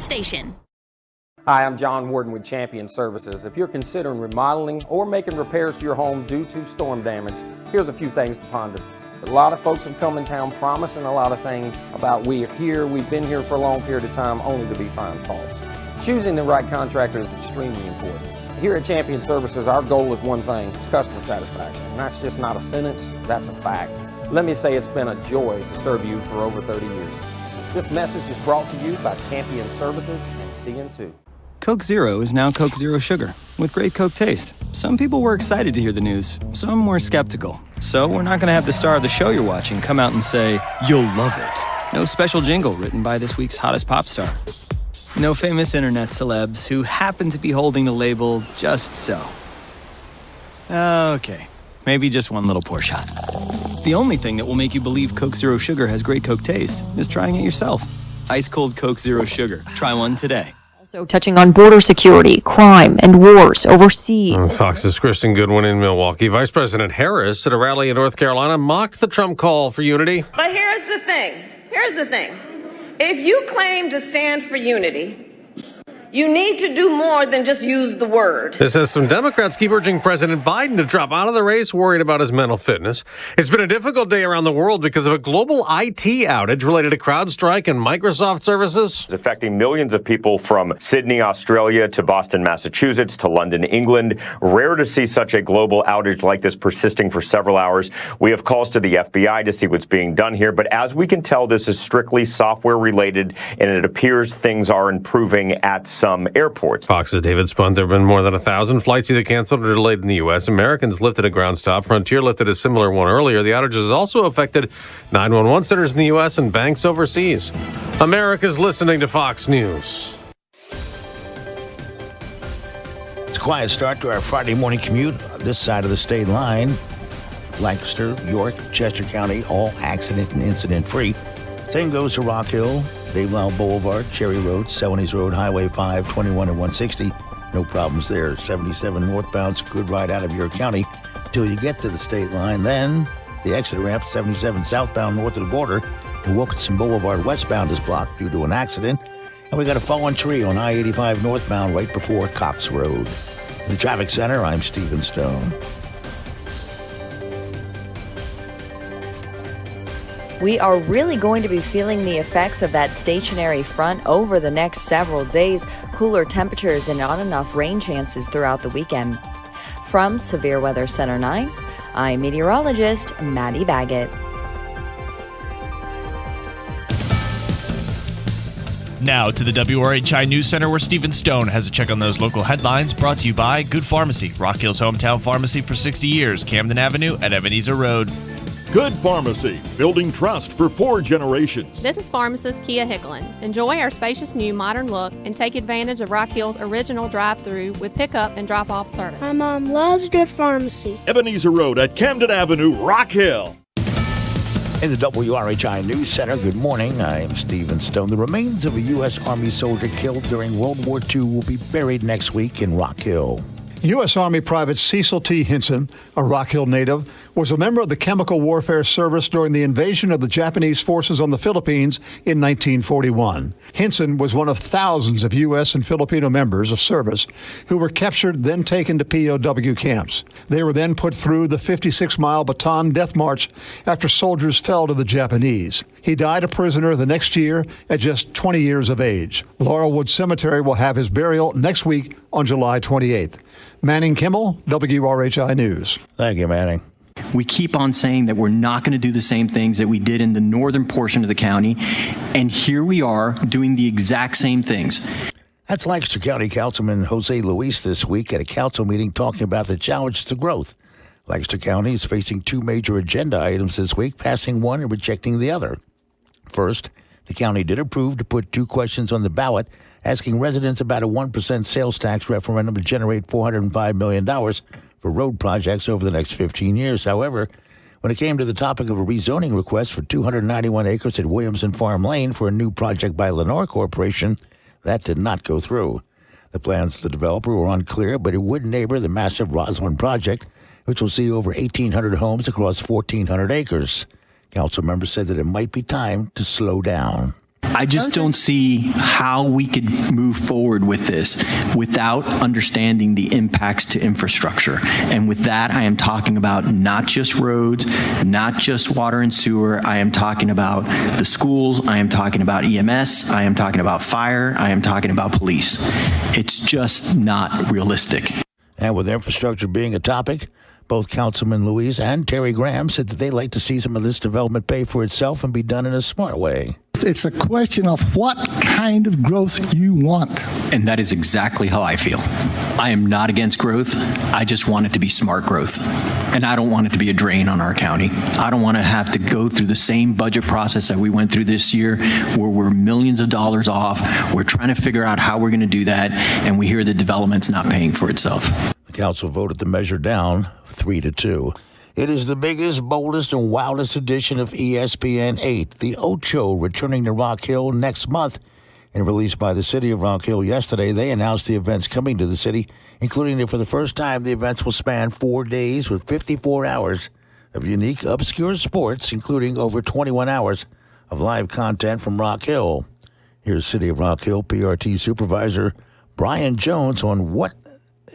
station. Hi, I'm John Warden with Champion Services. If you're considering remodeling or making repairs to your home due to storm damage, here's a few things to ponder. A lot of folks have come in town promising a lot of things about we've been here for a long period of time, only to be found faults. Choosing the right contractor is extremely important. Here at Champion Services, our goal is one thing, it's customer satisfaction. And that's just not a sentence, that's a fact. Let me say it's been a joy to serve you for over 30 years. This message is brought to you by Champion Services and CN2. Coke Zero is now Coke Zero Sugar, with great Coke taste. Some people were excited to hear the news, some were skeptical. So we're not going to have the star of the show you're watching come out and say, "You'll love it." No special jingle written by this week's hottest pop star. No famous internet celebs who happen to be holding the label just so. Okay, maybe just one little pour shot. The only thing that will make you believe Coke Zero Sugar has great Coke taste is trying it yourself. Ice cold Coke Zero Sugar. Try one today. Also touching on border security, crime, and wars overseas. Fox's Kristen Goodwin in Milwaukee. Vice President Harris at a rally in North Carolina mocked the Trump call for unity. But here's the thing. If you claim to stand for unity, you need to do more than just use the word. This as some Democrats keep urging President Biden to drop out of the race, worried about his mental fitness. It's been a difficult day around the world because of a global IT outage related to CrowdStrike and Microsoft services. It's affecting millions of people from Sydney, Australia to Boston, Massachusetts to London, England. Rare to see such a global outage like this persisting for several hours. We have calls to the FBI to see what's being done here. But as we can tell, this is strictly software related, and it appears things are improving at some airports. Fox's David Spunt. There have been more than 1,000 flights either canceled or delayed in the U.S. Americans lifted a ground stop. Frontier lifted a similar one earlier. The outage has also affected 911 centers in the U.S. and banks overseas. America's listening to Fox News. It's a quiet start to our Friday morning commute on this side of the state line. Lancaster, York, Chester County, all accident and incident free. Same goes to Rock Hill, Dave Lyle Boulevard, Cherry Road, 70s Road, Highway 5, 21 and 160. No problems there. 77 northbound's a good ride out of your county until you get to the state line. Then the exit ramp, 77 southbound north of the border, and Wilkinson Boulevard westbound is blocked due to an accident. And we got a fallen tree on I-85 northbound right before Cox Road. In the traffic center, I'm Stephen Stone. We are really going to be feeling the effects of that stationary front over the next several days. Cooler temperatures and not enough rain chances throughout the weekend. From Severe Weather Center 9, I'm meteorologist Maddie Baggett. Now to the WRHI News Center, where Stephen Stone has a check on those local headlines, brought to you by Good Pharmacy, Rock Hill's hometown pharmacy for 60 years, Camden Avenue at Ebenezer Road. Good Pharmacy, building trust for 4 generations. This is pharmacist Kia Hicklin. Enjoy our spacious new modern look and take advantage of Rock Hill's original drive-through with pickup and drop-off service. My mom loves Good Pharmacy. Ebenezer Road at Camden Avenue, Rock Hill. In the WRHI News Center, good morning. I am Stephen Stone. The remains of a U.S. Army soldier killed during World War II will be buried next week in Rock Hill. U.S. Army Private Cecil T. Hinson, a Rock Hill native, was a member of the Chemical Warfare Service during the invasion of the Japanese forces on the Philippines in 1941. Hinson was one of thousands of U.S. and Filipino members of service who were captured, then taken to POW camps. They were then put through the 56-mile Bataan Death March after soldiers fell to the Japanese. He died a prisoner the next year at just 20 years of age. Laurelwood Cemetery will have his burial next week on July 28th. Manning Kimmel, WRHI News. Thank you, Manning. We keep on saying that we're not going to do the same things that we did in the northern portion of the county, and here we are doing the exact same things. That's Lancaster County Councilman Jose Luis this week at a council meeting talking about the challenges to growth. Lancaster County is facing 2 major agenda items this week, passing one and rejecting the other. First, the county did approve to put 2 questions on the ballot asking residents about a 1% sales tax referendum to generate $405 million for road projects over the next 15 years. However, when it came to the topic of a rezoning request for 291 acres at Williamson Farm Lane for a new project by Lenore Corporation, that did not go through. The plans of the developer were unclear, but it would neighbor the massive Roslyn project, which will see over 1,800 homes across 1,400 acres. Council members said that it might be time to slow down. I just don't see how we could move forward with this without understanding the impacts to infrastructure. And with that, I am talking about not just roads, not just water and sewer. I am talking about the schools. I am talking about EMS. I am talking about fire. I am talking about police. It's just not realistic. And with infrastructure being a topic, both Councilman Louise and Terry Graham said that they'd like to see some of this development pay for itself and be done in a smart way. It's a question of what kind of growth you want. And that is exactly how I feel. I am not against growth. I just want it to be smart growth. And I don't want it to be a drain on our county. I don't want to have to go through the same budget process that we went through this year where we're millions of dollars off. We're trying to figure out how we're going to do that, and we hear the development's not paying for itself. The council voted the measure down 3-2. It is the biggest, boldest, and wildest edition of ESPN 8, the Ocho, returning to Rock Hill next month. And released by the city of Rock Hill yesterday, they announced the events coming to the city, including that for the first time, the events will span 4 days with 54 hours of unique, obscure sports, including over 21 hours of live content from Rock Hill. Here's City of Rock Hill PRT Supervisor Brian Jones on what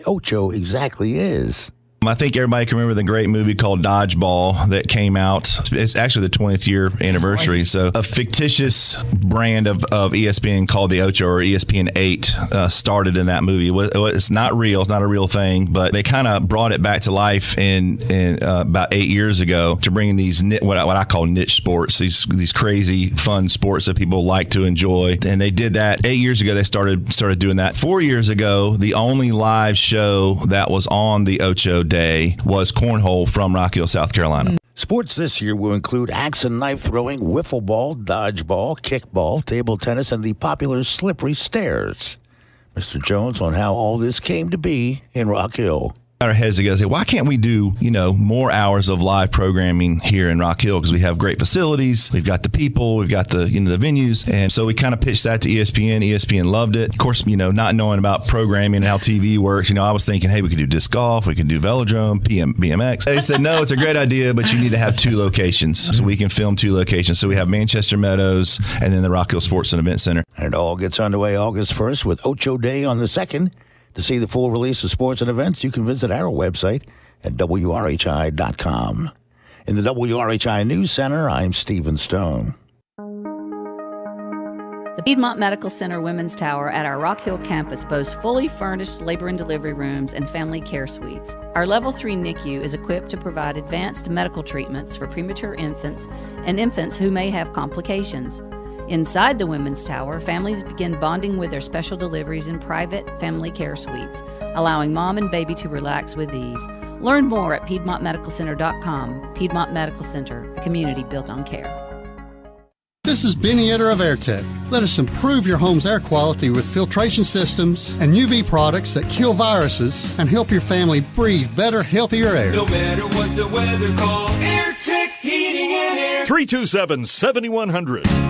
Ocho exactly is. I think everybody can remember the great movie called Dodgeball that came out. It's actually the 20th year anniversary. So a fictitious brand of ESPN called the Ocho, or ESPN 8, started in that movie. It's not real. It's not a real thing, but they kind of brought it back to life in about 8 years ago to bring these what I call niche sports, these crazy fun sports that people like to enjoy. And they did that 8 years ago. They started doing that. 4 years ago, the only live show that was on the Ocho day was cornhole from Rock Hill, South Carolina. Sports this year will include axe and knife throwing, wiffle ball, dodgeball, kickball, table tennis, and the popular slippery stairs. Mr. Jones on how all this came to be in Rock Hill. Our heads together, say, why can't we do, more hours of live programming here in Rock Hill? Because we have great facilities, we've got the people, we've got the the venues, and so we kind of pitched that to ESPN. ESPN loved it. Of course, not knowing about programming and how TV works, I was thinking, hey, we could do disc golf, we could do velodrome, BMX. They said, no, it's a great idea, but you need to have 2 locations, so we can film 2 locations. So we have Manchester Meadows and then the Rock Hill Sports and Event Center. And it all gets underway August 1st with Ocho Day on the 2nd. To see the full release of sports and events, you can visit our website at WRHI.com. In the WRHI News Center, I'm Stephen Stone. The Piedmont Medical Center Women's Tower at our Rock Hill campus boasts fully furnished labor and delivery rooms and family care suites. Our Level 3 NICU is equipped to provide advanced medical treatments for premature infants and infants who may have complications. Inside the Women's Tower, families begin bonding with their special deliveries in private family care suites, allowing mom and baby to relax with ease. Learn more at PiedmontMedicalCenter.com. Piedmont Medical Center, a community built on care. This is Benny Etter of AirTech. Let us improve your home's air quality with filtration systems and UV products that kill viruses and help your family breathe better, healthier air. No matter what the weather calls, AirTech Heating and Air. 327-7100.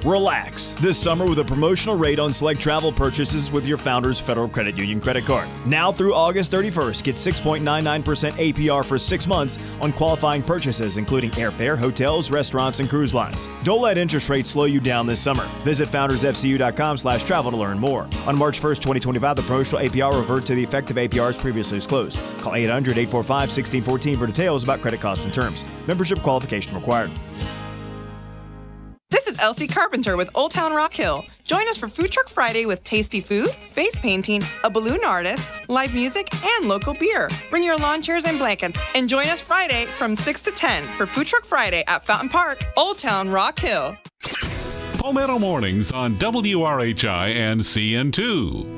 Relax this summer with a promotional rate on select travel purchases with your Founders Federal Credit Union credit card. Now through August 31st, get 6.99% APR for 6 months on qualifying purchases, including airfare, hotels, restaurants, and cruise lines. Don't let interest rates slow you down this summer. Visit foundersfcu.com/travel to learn more. On March 1st, 2025, the promotional APR will revert to the effective APRs previously disclosed. Call 800-845-1614 for details about credit costs and terms. Membership qualification required. This is Elsie Carpenter with Old Town Rock Hill. Join us for Food Truck Friday with tasty food, face painting, a balloon artist, live music, and local beer. Bring your lawn chairs and blankets and join us Friday from 6 to 10 for Food Truck Friday at Fountain Park, Old Town Rock Hill. Palmetto Mornings on WRHI and CN2.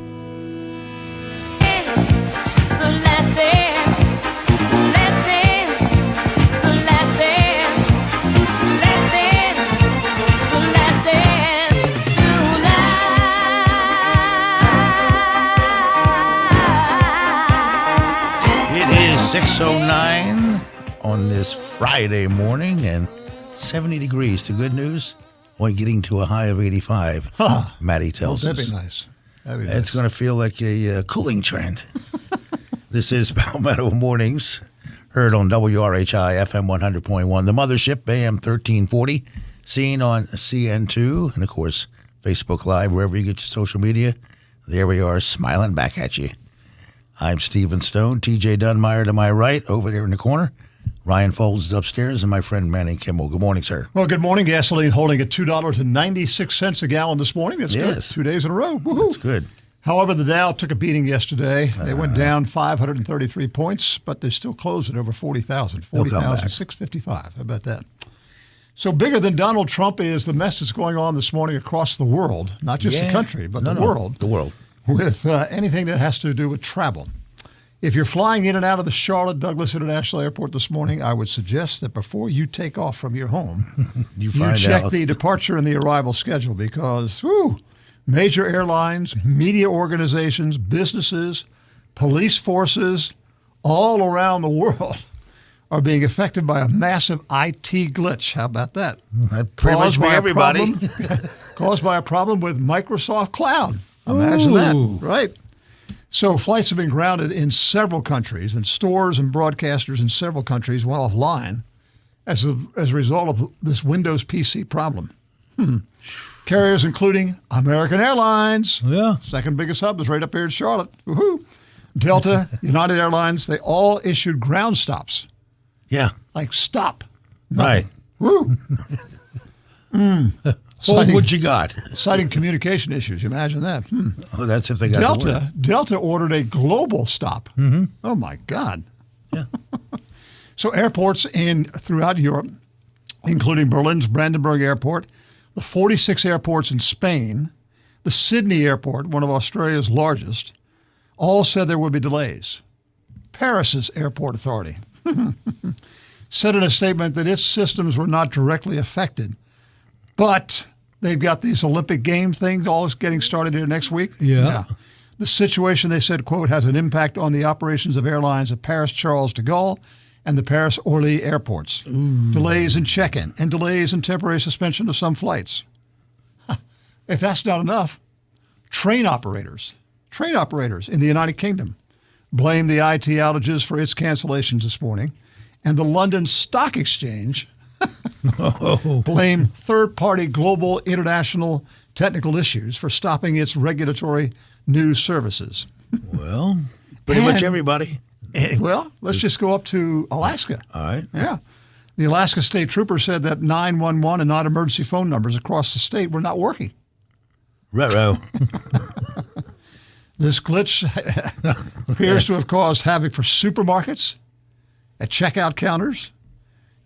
It is 6:09 on this Friday morning and 70 degrees. The good news, only getting to a high of 85. Maddie tells us. That'd be nice. It's going to feel like a cooling trend. This is Palmetto Mornings, heard on WRHI FM 100.1. The Mothership, AM 1340, seen on CN2 and, of course, Facebook Live, wherever you get your social media. There we are, smiling back at you. I'm Stephen Stone, TJ Dunmyer to my right, over there in the corner. Ryan Folds is upstairs, and my friend Manny Kimball. Good morning, sir. Well, good morning. Gasoline holding at $2.96 a gallon this morning. That's good. 2 days in a row. Woohoo. That's good. However, the Dow took a beating yesterday. They went down 533 points, but they still closed at over 40,000, 40,655. How about that? So bigger than Donald Trump is the mess that's going on this morning across the world, not just the country, but the world. The world. With anything that has to do with travel. If you're flying in and out of the Charlotte Douglas International Airport this morning, I would suggest that before you take off from your home, you check the departure and the arrival schedule because, major airlines, media organizations, businesses, police forces all around the world are being affected by a massive IT glitch. How about that? That pretty much by everybody. Caused by a problem with Microsoft Cloud. Imagine that, right? So flights have been grounded in several countries, and stores and broadcasters in several countries went offline as a result of this Windows PC problem. Carriers including American Airlines, second biggest hub is right up here in Charlotte. Woohoo! Delta, United Airlines, they all issued ground stops. Yeah. Like stop. Right. Woo! Hold what you got. Citing communication issues. You imagine that. Oh, that's if they got the word. Delta ordered a global stop. Oh, my God. Yeah. So airports throughout Europe, including Berlin's Brandenburg Airport, the 46 airports in Spain, the Sydney Airport, one of Australia's largest, all said there would be delays. Paris's airport authority said in a statement that its systems were not directly affected, but they've got these Olympic game things all getting started here next week. Yeah. The situation, they said, quote, has an impact on the operations of airlines at Paris Charles de Gaulle and the Paris Orly airports. Delays in check-in and delays in temporary suspension of some flights. If that's not enough, train operators in the United Kingdom blamed the IT outages for its cancellations this morning, and the London Stock Exchange blamed third-party global international technical issues for stopping its regulatory news services. Well, pretty much everybody. Well, let's just go up to Alaska. All right. Yeah. The Alaska State Trooper said that 911 and non-emergency phone numbers across the state were not working. Ruh-roh. This glitch appears to have caused havoc for supermarkets, at checkout counters,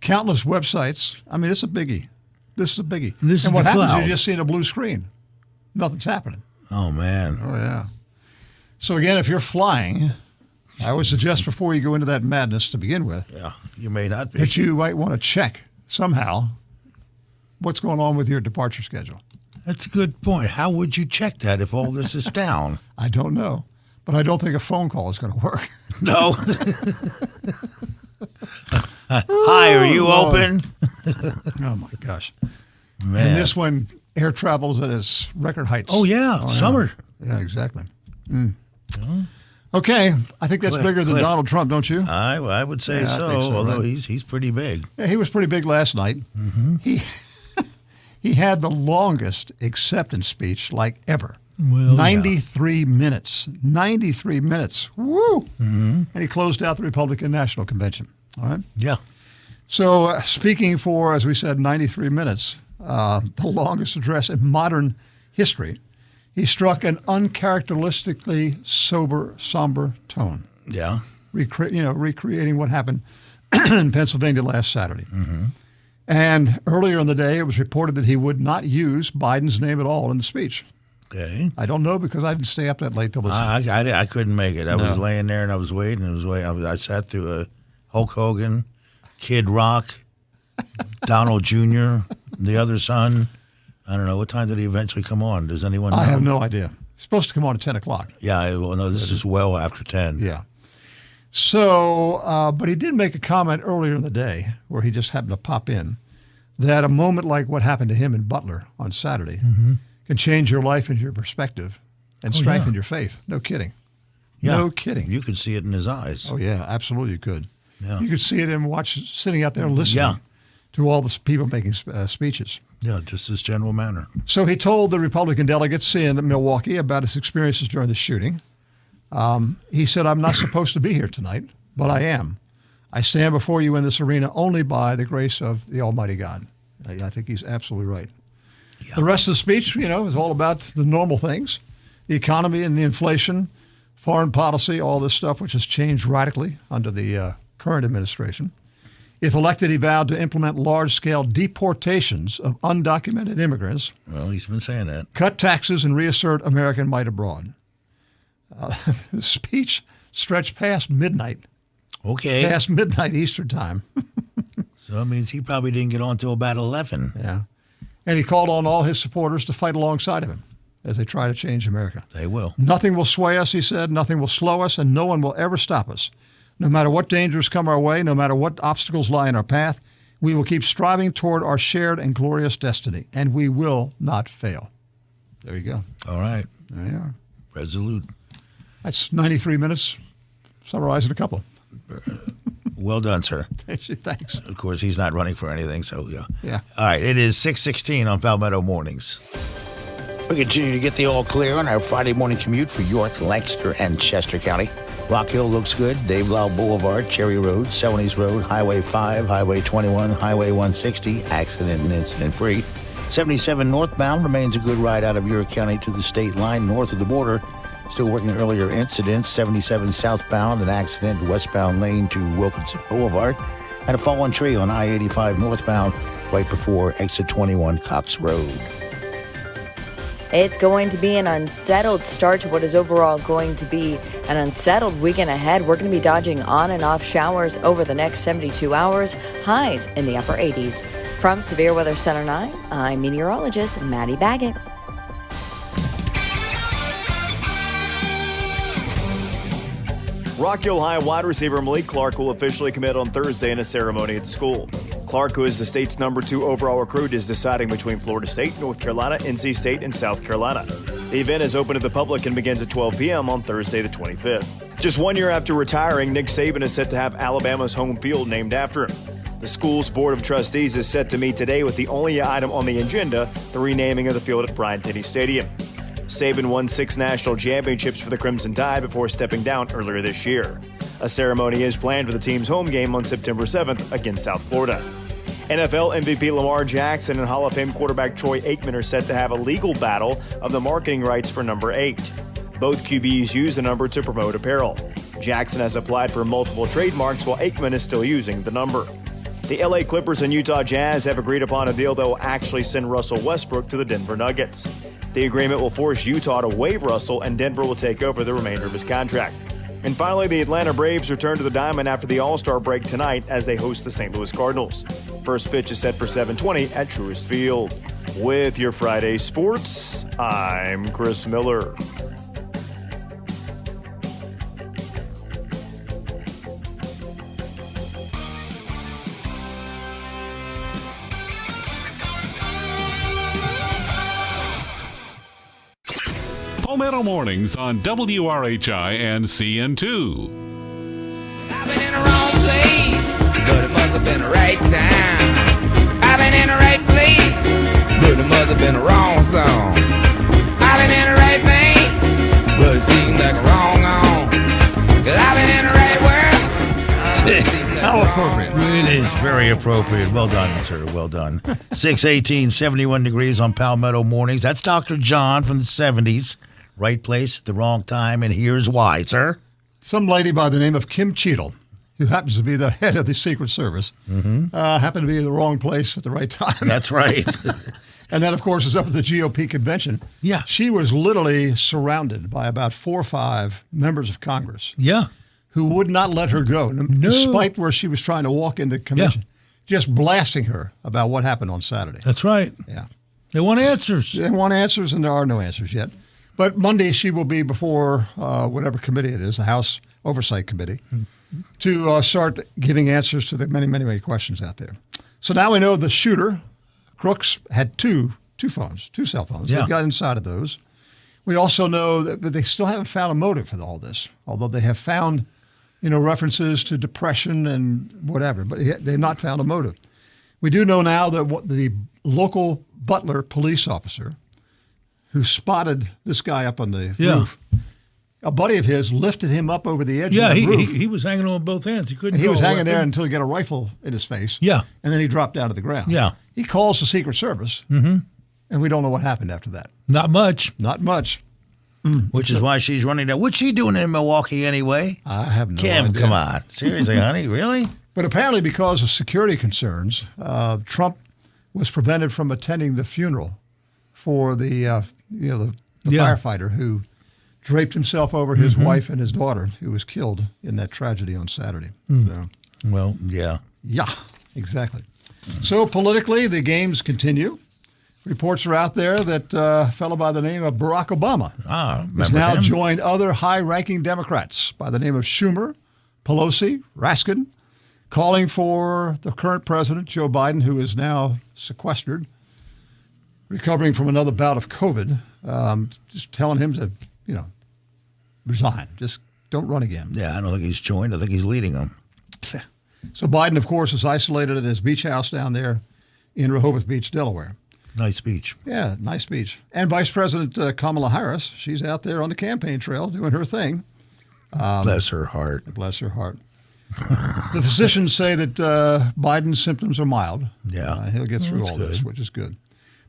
countless websites. I mean, it's a biggie. This is a biggie. And what happens is you're just seeing a blue screen. Nothing's happening. Oh, man. Oh, yeah. So, again, if you're flying, I would suggest before you go into that madness to begin with, you may not be, that you might want to check somehow what's going on with your departure schedule. That's a good point. How would you check that if all this is down? I don't know, but I don't think a phone call is going to work. No. Hi, are you open? Oh, my gosh. Man. And this one, air travel is at its record heights. Oh, yeah. Summer. Yeah, exactly. Okay. I think that's bigger than Donald Trump, don't you? I would say so, I think so, although right? he's pretty big. Yeah, he was pretty big last night. He had the longest acceptance speech like ever. Well, 93 minutes. 93 minutes. Woo! And he closed out the Republican National Convention. All right? Yeah. So speaking for, as we said, 93 minutes, the longest address in modern history, he struck an uncharacteristically somber tone. Yeah. Recreating what happened in Pennsylvania last Saturday. And earlier in the day, it was reported that he would not use Biden's name at all in the speech. Okay. I don't know because I didn't stay up that late to listen. I couldn't make it. I was laying there and I was waiting. I sat through Hulk Hogan, Kid Rock, Donald Jr., the other son. I don't know. What time did he eventually come on? Does anyone know? I have no idea. He's supposed to come on at 10 o'clock. Yeah. Well, no, this is well after 10. Yeah. So, but he did make a comment earlier in the day where he just happened to pop in that a moment like what happened to him in Butler on Saturday can change your life and your perspective and strengthen your faith. No kidding. Yeah. No kidding. You could see it in his eyes. Oh, yeah, absolutely you could. Yeah. You could see it in sitting out there listening to all the people making speeches. Yeah, just his general manner. So he told the Republican delegates in Milwaukee about his experiences during the shooting. He said, "I'm not supposed to be here tonight, but I am. I stand before you in this arena only by the grace of the Almighty God." I think he's absolutely right. Yeah. The rest of the speech, is all about the normal things, the economy and the inflation, foreign policy, all this stuff, which has changed radically under the current administration. If elected, he vowed to implement large-scale deportations of undocumented immigrants. Well, he's been saying that. Cut taxes and reassert American might abroad. The speech stretched past midnight. Okay. Past midnight Eastern time. So that means he probably didn't get on till about 11. Yeah. And he called on all his supporters to fight alongside of him as they try to change America. They will. Nothing will sway us, he said. Nothing will slow us, and no one will ever stop us. No matter what dangers come our way, no matter what obstacles lie in our path, we will keep striving toward our shared and glorious destiny, and we will not fail. There you go. All right. There you are. Resolute. That's 93 minutes, summarizing a couple. Well done, sir. Thanks. Of course, he's not running for anything, so yeah. Yeah. All right, it is 6:16 on Palmetto Mornings. We continue to get the all clear on our Friday morning commute for York, Lancaster, and Chester County. Rock Hill looks good. Dave Lau Boulevard, Cherry Road, 70s Road, Highway 5, Highway 21, Highway 160, accident and incident free. 77 northbound remains a good ride out of York County to the state line north of the border. Still working earlier incidents. 77 southbound, an accident westbound lane to Wilkinson Boulevard, and a fallen tree on I-85 northbound right before exit 21 Cox Road. It's going to be an unsettled start to what is overall going to be an unsettled weekend ahead. We're going to be dodging on and off showers over the next 72 hours, highs in the upper 80s. From Severe Weather Center 9, I'm meteorologist Maddie Baggett. Rock Hill High wide receiver Malik Clark will officially commit on Thursday in a ceremony at the school. Clark, who is the state's #2 overall recruit, is deciding between Florida State, North Carolina, NC State, and South Carolina. The event is open to the public and begins at 12 p.m. on Thursday the 25th. Just 1 year after retiring, Nick Saban is set to have Alabama's home field named after him. The school's Board of Trustees is set to meet today with the only item on the agenda, the renaming of the field at Bryant-Denny Stadium. Saban won 6 national championships for the Crimson Tide before stepping down earlier this year. A ceremony is planned for the team's home game on September 7th against South Florida. NFL MVP Lamar Jackson and Hall of Fame quarterback Troy Aikman are set to have a legal battle of the marketing rights for number 8. Both QBs use the number to promote apparel. Jackson has applied for multiple trademarks while Aikman is still using the number. The LA Clippers and Utah Jazz have agreed upon a deal that will actually send Russell Westbrook to the Denver Nuggets. The agreement will force Utah to waive Russell, and Denver will take over the remainder of his contract. And finally, the Atlanta Braves return to the diamond after the All-Star break tonight as they host the St. Louis Cardinals. First pitch is set for 7:20 at Truist Field. With your Friday sports, I'm Chris Miller. Palmetto Mornings on WRHI and CN2. I've been in the wrong place, but it must have been the right time. I've been in the right place, but it must have been the wrong song. I've been in the right vein, but it seems like a wrong on. 'Cause I've been in the right world. How appropriate. It is very appropriate. Well done, sir. Well done. 6:18, 71 degrees on Palmetto Mornings. That's Dr. John from the 70s. Right place at the wrong time, and here's why, sir. Some lady by the name of Kim Cheadle, who happens to be the head of the Secret Service, happened to be in the wrong place at the right time. That's right. And then, of course, is up at the GOP convention. Yeah. She was literally surrounded by about 4 or 5 members of Congress. Yeah. Who would not let her go, despite where she was trying to walk in the convention. Yeah. Just blasting her about what happened on Saturday. That's right. Yeah. They want answers. They want answers, and there are no answers yet. But Monday she will be before whatever committee it is, the House Oversight Committee, to start giving answers to the many, many, many questions out there. So now we know the shooter, Crooks, had two phones, 2 cell phones. Yeah. They got inside of those. We also know that they still haven't found a motive for all this, although they have found, references to depression and whatever, but they've not found a motive. We do know now that the local Butler police officer who spotted this guy up on the roof, a buddy of his lifted him up over the edge of the roof. He was hanging on both ends. He couldn't. And he was hanging weapon. there until he got a rifle in his face. Yeah. And then he dropped down to the ground. Yeah. He calls the Secret Service, and we don't know what happened after that. Not much. Not much. Which is why she's running down. What's she doing in Milwaukee anyway? I have no Kim, idea. come on. Seriously, honey? Really? But apparently because of security concerns, Trump was prevented from attending the funeral for the firefighter who draped himself over his wife and his daughter, who was killed in that tragedy on Saturday. So, well, yeah. Yeah, exactly. So politically, the games continue. Reports are out there that a fellow by the name of Barack Obama has now joined other high-ranking Democrats by the name of Schumer, Pelosi, Raskin, calling for the current president, Joe Biden, who is now sequestered, recovering from another bout of COVID, just telling him to, resign. Just don't run again. Yeah, I don't think he's joined. I think he's leading them. So Biden, of course, is isolated at his beach house down there in Rehoboth Beach, Delaware. Nice beach. Yeah, nice beach. And Vice President Kamala Harris, she's out there on the campaign trail doing her thing. Bless her heart. Bless her heart. The physicians say that Biden's symptoms are mild. Yeah. He'll get through all this, which is good.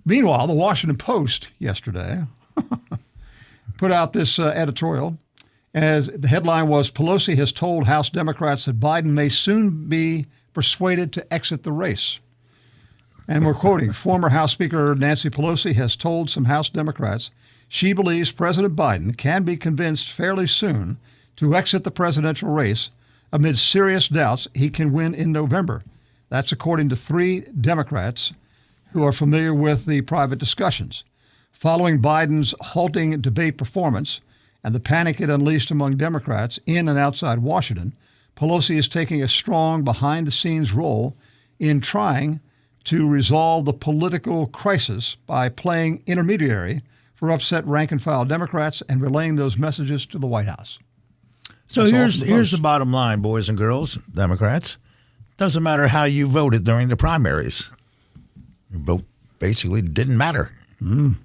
Meanwhile, the Washington Post yesterday put out this editorial. As the headline was, Pelosi has told House Democrats that Biden may soon be persuaded to exit the race. And we're quoting, former House Speaker Nancy Pelosi has told some House Democrats she believes President Biden can be convinced fairly soon to exit the presidential race amid serious doubts he can win in November. That's according to 3 Democrats who are familiar with the private discussions. Following Biden's halting debate performance and the panic it unleashed among Democrats in and outside Washington, Pelosi is taking a strong behind-the-scenes role in trying to resolve the political crisis by playing intermediary for upset rank-and-file Democrats and relaying those messages to the White House. So here's the bottom line, boys and girls, Democrats. Doesn't matter how you voted during the primaries. Your vote basically didn't matter. I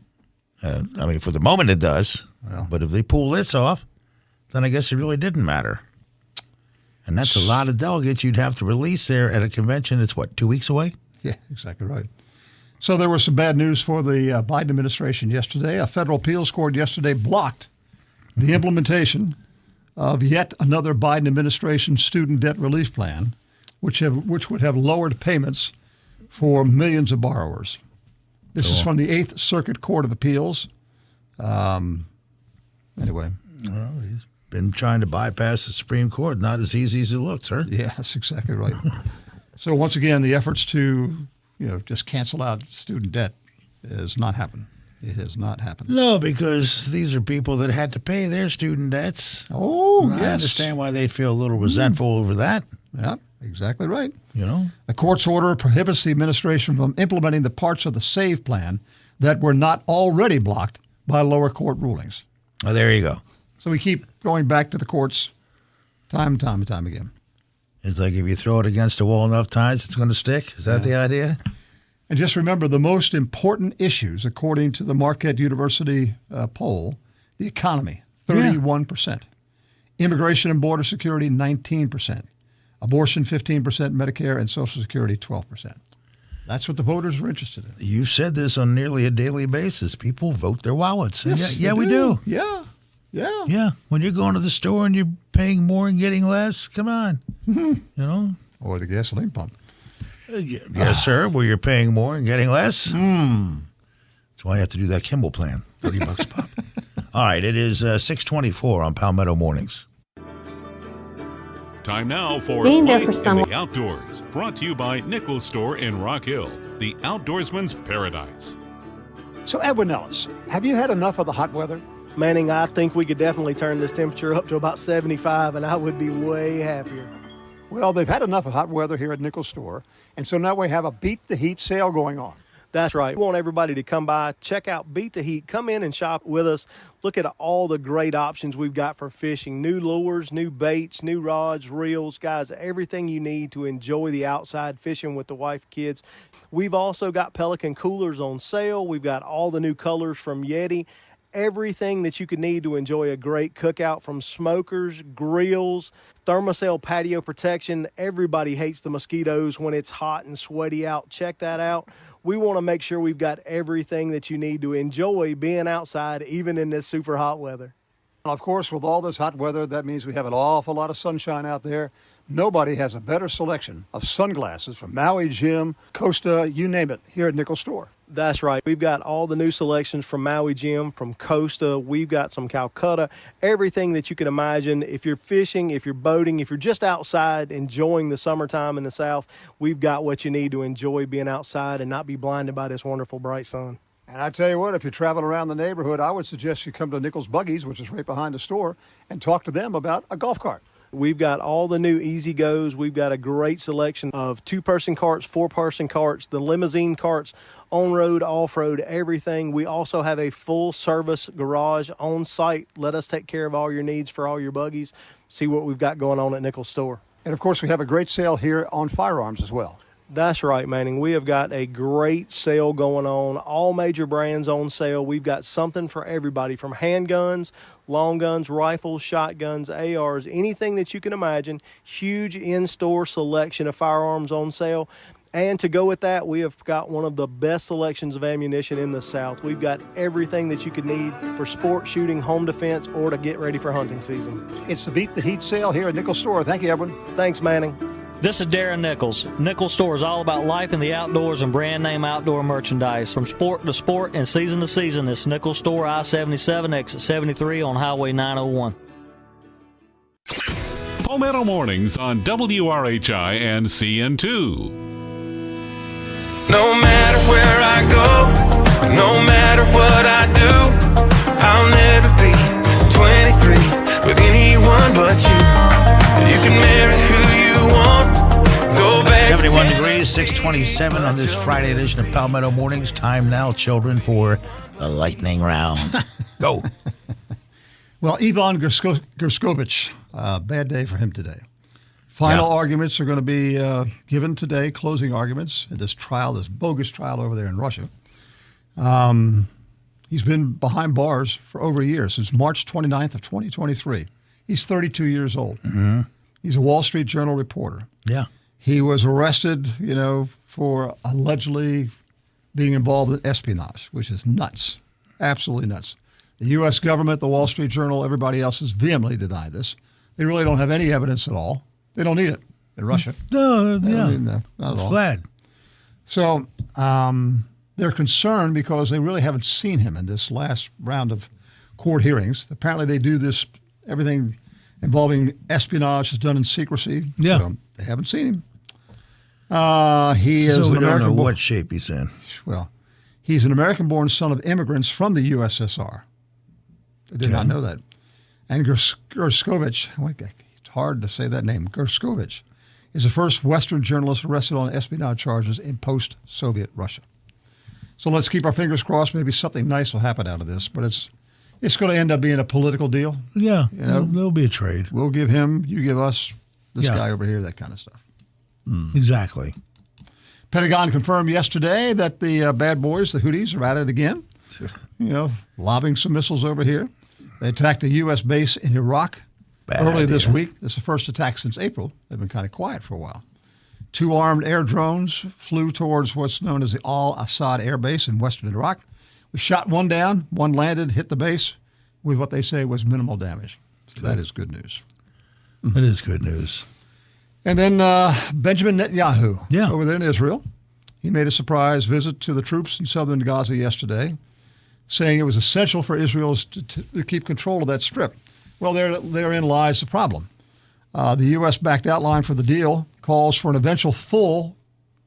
mean, for the moment it does. Well, but if they pull this off, then I guess it really didn't matter. And that's a lot of delegates you'd have to release there at a convention. It's, 2 weeks away? Yeah, exactly right. So there was some bad news for the Biden administration yesterday. A federal appeals court yesterday blocked the implementation of yet another Biden administration student debt relief plan, which would have lowered payments for millions of borrowers. This is from the 8th Circuit Court of Appeals. Anyway. Well, he's been trying to bypass the Supreme Court. Not as easy as it looks, sir. Yeah, that's exactly right. So once again, the efforts to, just cancel out student debt has not happened. It has not happened. No, because these are people that had to pay their student debts. Oh, yes. I understand why they'd feel a little resentful over that. Yep, exactly right. The court's order prohibits the administration from implementing the parts of the SAVE plan that were not already blocked by lower court rulings. Oh, there you go. So we keep going back to the courts time and time again. It's like if you throw it against the wall enough times, it's going to stick. Is that the idea? And just remember the most important issues, according to the Marquette University poll, the economy, 31%. Immigration and border security, 19%. Abortion, 15%. Medicare and Social Security, 12%. That's what the voters are interested in. You've said this on nearly a daily basis. People vote their wallets. Yes, yeah, we do. Yeah. Yeah. Yeah. When you're going to the store and you're paying more and getting less, come on. Or the gasoline pump. Yes, sir. Where you're paying more and getting less. That's why you have to do that Kimball plan. $30 pop. All right. It is 6:24 on Palmetto Mornings. Time now for Being there Life for in someone. the Outdoors, brought to you by Nichols Store in Rock Hill, the outdoorsman's paradise. So, Edwin Ellis, have you had enough of the hot weather? Manning, I think we could definitely turn this temperature up to about 75, and I would be way happier. Well, they've had enough of hot weather here at Nichols Store, and so now we have a Beat the Heat sale going on. That's right. We want everybody to come by, check out Beat the Heat, come in and shop with us. Look at all the great options we've got for fishing. New lures, new baits, new rods, reels. Guys, everything you need to enjoy the outside fishing with the wife, kids. We've also got Pelican coolers on sale. We've got all the new colors from Yeti. Everything that you could need to enjoy a great cookout, from smokers, grills, thermocell patio protection. Everybody hates the mosquitoes when it's hot and sweaty out. Check that out. We want to make sure we've got everything that you need to enjoy being outside, even in this super hot weather. Of course, with all this hot weather, that means we have an awful lot of sunshine out there. Nobody has a better selection of sunglasses from Maui, Jim, Costa, you name it, here at Nichols Store. That's right. We've got all the new selections from Maui Jim, from Costa. We've got some Calcutta, everything that you can imagine. If you're fishing, if you're boating, if you're just outside enjoying the summertime in the South, we've got what you need to enjoy being outside and not be blinded by this wonderful bright sun. And I tell you what, if you're traveling around the neighborhood, I would suggest you come to Nichols Buggies, which is right behind the store, and talk to them about a golf cart. We've got all the new Easy Goes. We've got a great selection of 2-person carts, 4-person carts, the limousine carts, on-road, off-road, everything. We also have a full-service garage on site. Let us take care of all your needs for all your buggies. See what we've got going on at Nichols Store. And, of course, we have a great sale here on firearms as well. That's right, Manning. We have got a great sale going on. All major brands on sale. We've got something for everybody, from handguns, long guns, rifles, shotguns, ARs, anything that you can imagine. Huge in-store selection of firearms on sale. And to go with that, we have got one of the best selections of ammunition in the South. We've got everything that you could need for sport shooting, home defense, or to get ready for hunting season. It's the Beat the Heat sale here at Nichols Store. Thank you, Edwin. Thanks, Manning. This is Darren Nichols. Nichols Store is all about life in the outdoors and brand name outdoor merchandise. From sport to sport and season to season, this Nichols Store, I-77, exit 73 on Highway 901. Palmetto Mornings on WRHI and CN2. No matter where I go, no matter what I do, I'll never be 23 with anyone but you. You can marry who you want. Go back 71 degrees, 627 on this Friday edition of Palmetto Mornings. Time now, children, for the lightning round. Go. Well, Ivan Gerskovich, bad day for him today. Final arguments are going to be given today, closing arguments in this trial, this bogus trial over there in Russia. He's been behind bars for over a year, since March 29th of 2023. He's 32 years old. Mm-hmm. He's a Wall Street Journal reporter. Yeah. He was arrested, for allegedly being involved in espionage, which is nuts, absolutely nuts. The U.S. government, the Wall Street Journal, everybody else has vehemently denied this. They really don't have any evidence at all. They don't need it in Russia. No, not at all. Glad. So they're concerned because they really haven't seen him in this last round of court hearings. Apparently they do this, everything involving espionage is done in secrecy. Yeah. So they haven't seen him. He is so we an don't know American what shape he's in. Well, he's an American-born son of immigrants from the USSR. I did not know that. And Gerskovich, it's hard to say that name, Gerskovich, is the first Western journalist arrested on espionage charges in post-Soviet Russia. So let's keep our fingers crossed. Maybe something nice will happen out of this, but it's going to end up being a political deal. Yeah, there'll be a trade. We'll give him, you give us, this guy over here, that kind of stuff. Exactly. Pentagon confirmed yesterday that the bad boys, the Houthis, are at it again. Lobbing some missiles over here. They attacked a U.S. base in Iraq early this week. This is the first attack since April. They've been kind of quiet for a while. 2 armed air drones flew towards what's known as the Al-Assad Air Base in western Iraq. We shot one down, one landed, hit the base with what they say was minimal damage. So that is good news. It is good news. And then Benjamin Netanyahu over there in Israel. He made a surprise visit to the troops in southern Gaza yesterday, saying it was essential for Israel to keep control of that strip. Well, therein lies the problem. The U.S.-backed outline for the deal calls for an eventual full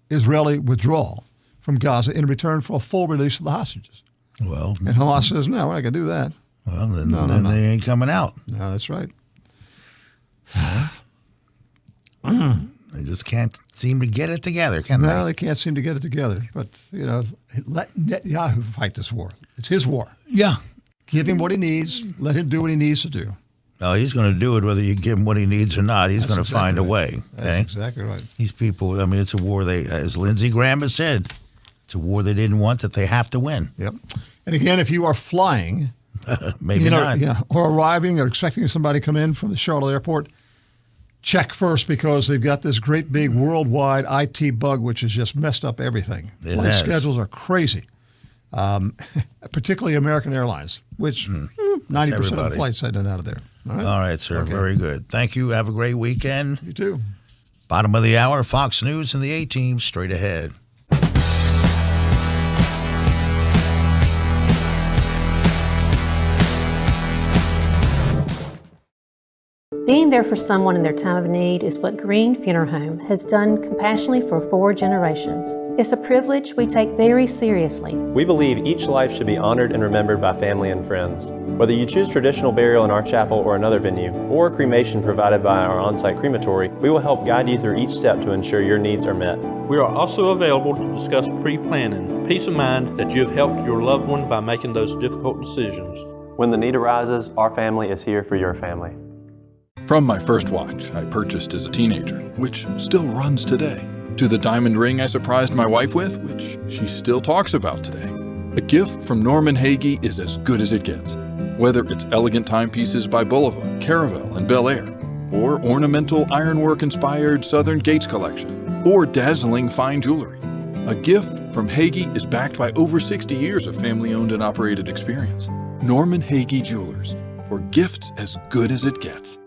Israeli withdrawal from Gaza in return for a full release of the hostages. Well, and Hamas says, no, we're not going to do that. Well, then they ain't coming out. No, that's right. They just can't seem to get it together, can they? No, they can't seem to get it together. But, let Netanyahu fight this war. It's his war. Yeah. Give him what he needs. Let him do what he needs to do. No, he's going to do it whether you give him what he needs or not. He's going to find a way. That's exactly right. These people, it's a war as Lindsey Graham has said, it's a war they didn't want that they have to win. Yep. And again, if you are flying, maybe not. Or arriving or expecting somebody to come in from the Charlotte airport, check first because they've got this great big worldwide IT bug which has just messed up everything. Flight schedules are crazy, particularly American Airlines, which 90% of the flights heading out of there. All right, sir. Okay. Very good. Thank you. Have a great weekend. You too. Bottom of the hour, Fox News and the A-Team straight ahead. Being there for someone in their time of need is what Green Funeral Home has done compassionately for 4 generations. It's a privilege we take very seriously. We believe each life should be honored and remembered by family and friends. Whether you choose traditional burial in our chapel or another venue, or cremation provided by our on-site crematory, we will help guide you through each step to ensure your needs are met. We are also available to discuss pre-planning. Peace of mind that you have helped your loved one by making those difficult decisions. When the need arises, our family is here for your family. From my first watch I purchased as a teenager, which still runs today, to the diamond ring I surprised my wife with, which she still talks about today. A gift from Norman Hagee is as good as it gets. Whether it's elegant timepieces by Boulevard, Caravel, and Bel Air, or ornamental ironwork-inspired Southern Gates collection, or dazzling fine jewelry, a gift from Hagee is backed by over 60 years of family-owned and operated experience. Norman Hagee Jewelers, for gifts as good as it gets.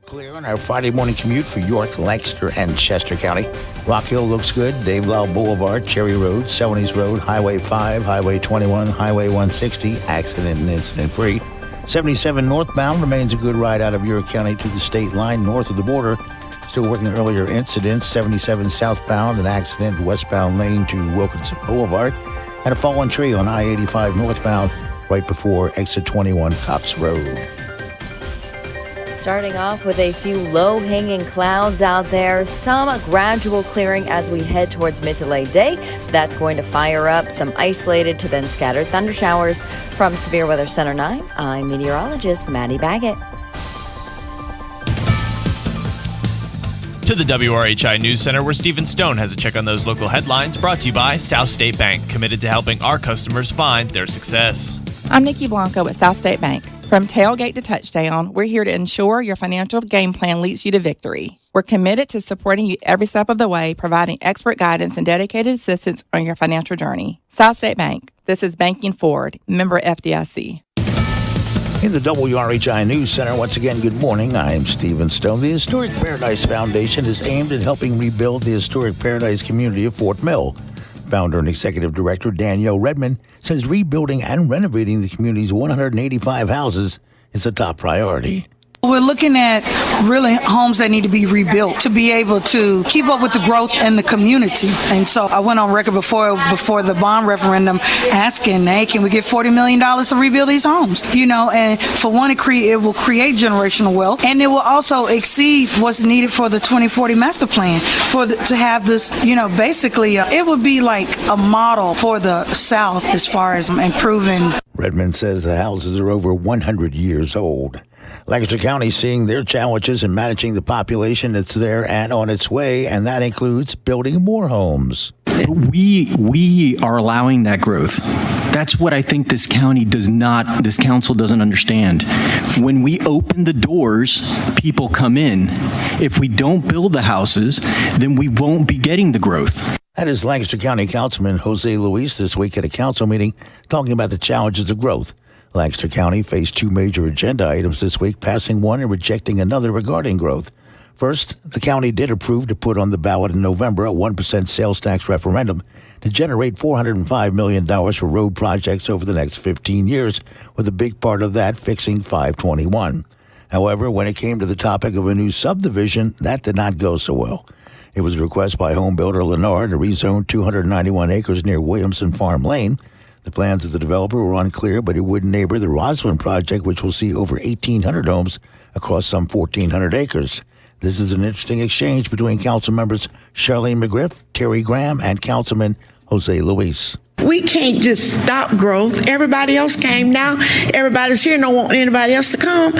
Clear on our Friday morning commute for York, Lancaster, and Chester County. Rock Hill looks good. Dave Lyle Boulevard, Cherry Road, 70s Road, Highway 5, Highway 21, Highway 160, accident and incident free. 77 northbound remains a good ride out of York County to the state line north of the border. Still working earlier incidents. 77 southbound, an accident westbound lane to Wilkinson Boulevard, and a fallen tree on I-85 northbound right before exit 21 Cox Road. Starting off with a few low-hanging clouds out there, some gradual clearing as we head towards mid to late day. That's going to fire up some isolated to then scattered thunder showers. From Severe Weather Center 9, I'm meteorologist Maddie Baggett. To the WRHI News Center, where Stephen Stone has a check on those local headlines, brought to you by South State Bank, committed to helping our customers find their success. I'm Nikki Blanco at South State Bank. From tailgate to touchdown, we're here to ensure your financial game plan leads you to victory. We're committed to supporting you every step of the way, providing expert guidance and dedicated assistance on your financial journey. South State Bank. This is Banking Forward, member FDIC. In the WRHI News Center, once again, good morning. I'm Stephen Stone. The Historic Paradise Foundation is aimed at helping rebuild the historic Paradise community of Fort Mill. Founder and Executive Director Danielle Redmond says rebuilding and renovating the community's 185 houses is a top priority. We're looking at really homes that need to be rebuilt to be able to keep up with the growth in the community. And so I went on record before the bond referendum asking, hey, can we get $40 million to rebuild these homes? And for one, it will create generational wealth, and it will also exceed what's needed for the 2040 master plan to have this, basically it would be like a model for the South as far as improving. Redmond says the houses are over 100 years old. Lancaster County is seeing their challenges in managing the population that's there and on its way, and that includes building more homes. We are allowing that growth. That's what I think this council doesn't understand. When we open the doors, people come in. If we don't build the houses, then we won't be getting the growth. That is Lancaster County Councilman Jose Luis this week at a council meeting talking about the challenges of growth. Lancaster County faced 2 major agenda items this week, passing one and rejecting another regarding growth. First, the county did approve to put on the ballot in November a 1% sales tax referendum to generate $405 million for road projects over the next 15 years, with a big part of that fixing 521. However, when it came to the topic of a new subdivision, that did not go so well. It was a request by home builder Lennar to rezone 291 acres near Williamson Farm Lane. The plans of the developer were unclear, but it would neighbor the Roslyn project, which will see over 1,800 homes across some 1,400 acres. This is an interesting exchange between council members Charlene McGriff, Terry Graham, and Councilman Jose Luis. We can't just stop growth. Everybody else came now. Everybody's here. No want anybody else to come.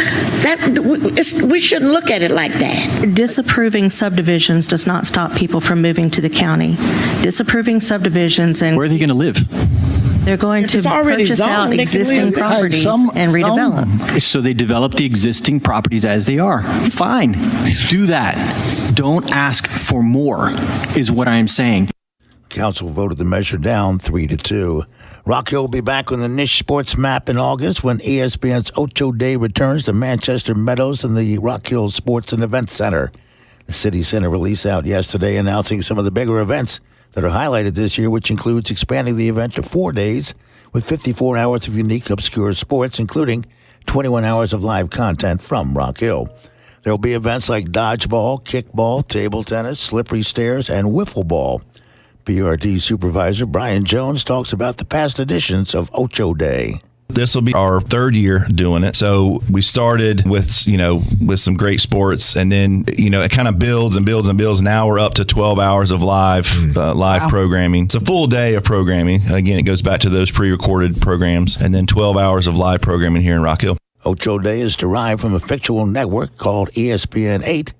We shouldn't look at it like that. Disapproving subdivisions does not stop people from moving to the county. Disapproving subdivisions and where are they going to live? They're going to purchase out existing properties and redevelop. So they develop the existing properties as they are. Fine. Do that. Don't ask for more, is what I am saying. Council voted the measure down 3-2. Rock Hill will be back on the niche sports map in August when ESPN's Ocho Day returns to Manchester Meadows and the Rock Hill Sports and Events Center. The City Center released out yesterday announcing some of the bigger events that are highlighted this year, which includes expanding the event to 4 days with 54 hours of unique obscure sports, including 21 hours of live content from Rock Hill. There will be events like dodgeball, kickball, table tennis, slippery stairs, and wiffle ball. BRD Supervisor Brian Jones talks about the past editions of Ocho Day. This will be our third year doing it. So we started with some great sports, and then, it kind of builds and builds and builds. Now we're up to 12 hours of live programming. It's a full day of programming. Again, it goes back to those pre-recorded programs, and then 12 hours of live programming here in Rock Hill. Ocho Day is derived from a fictional network called ESPN 8.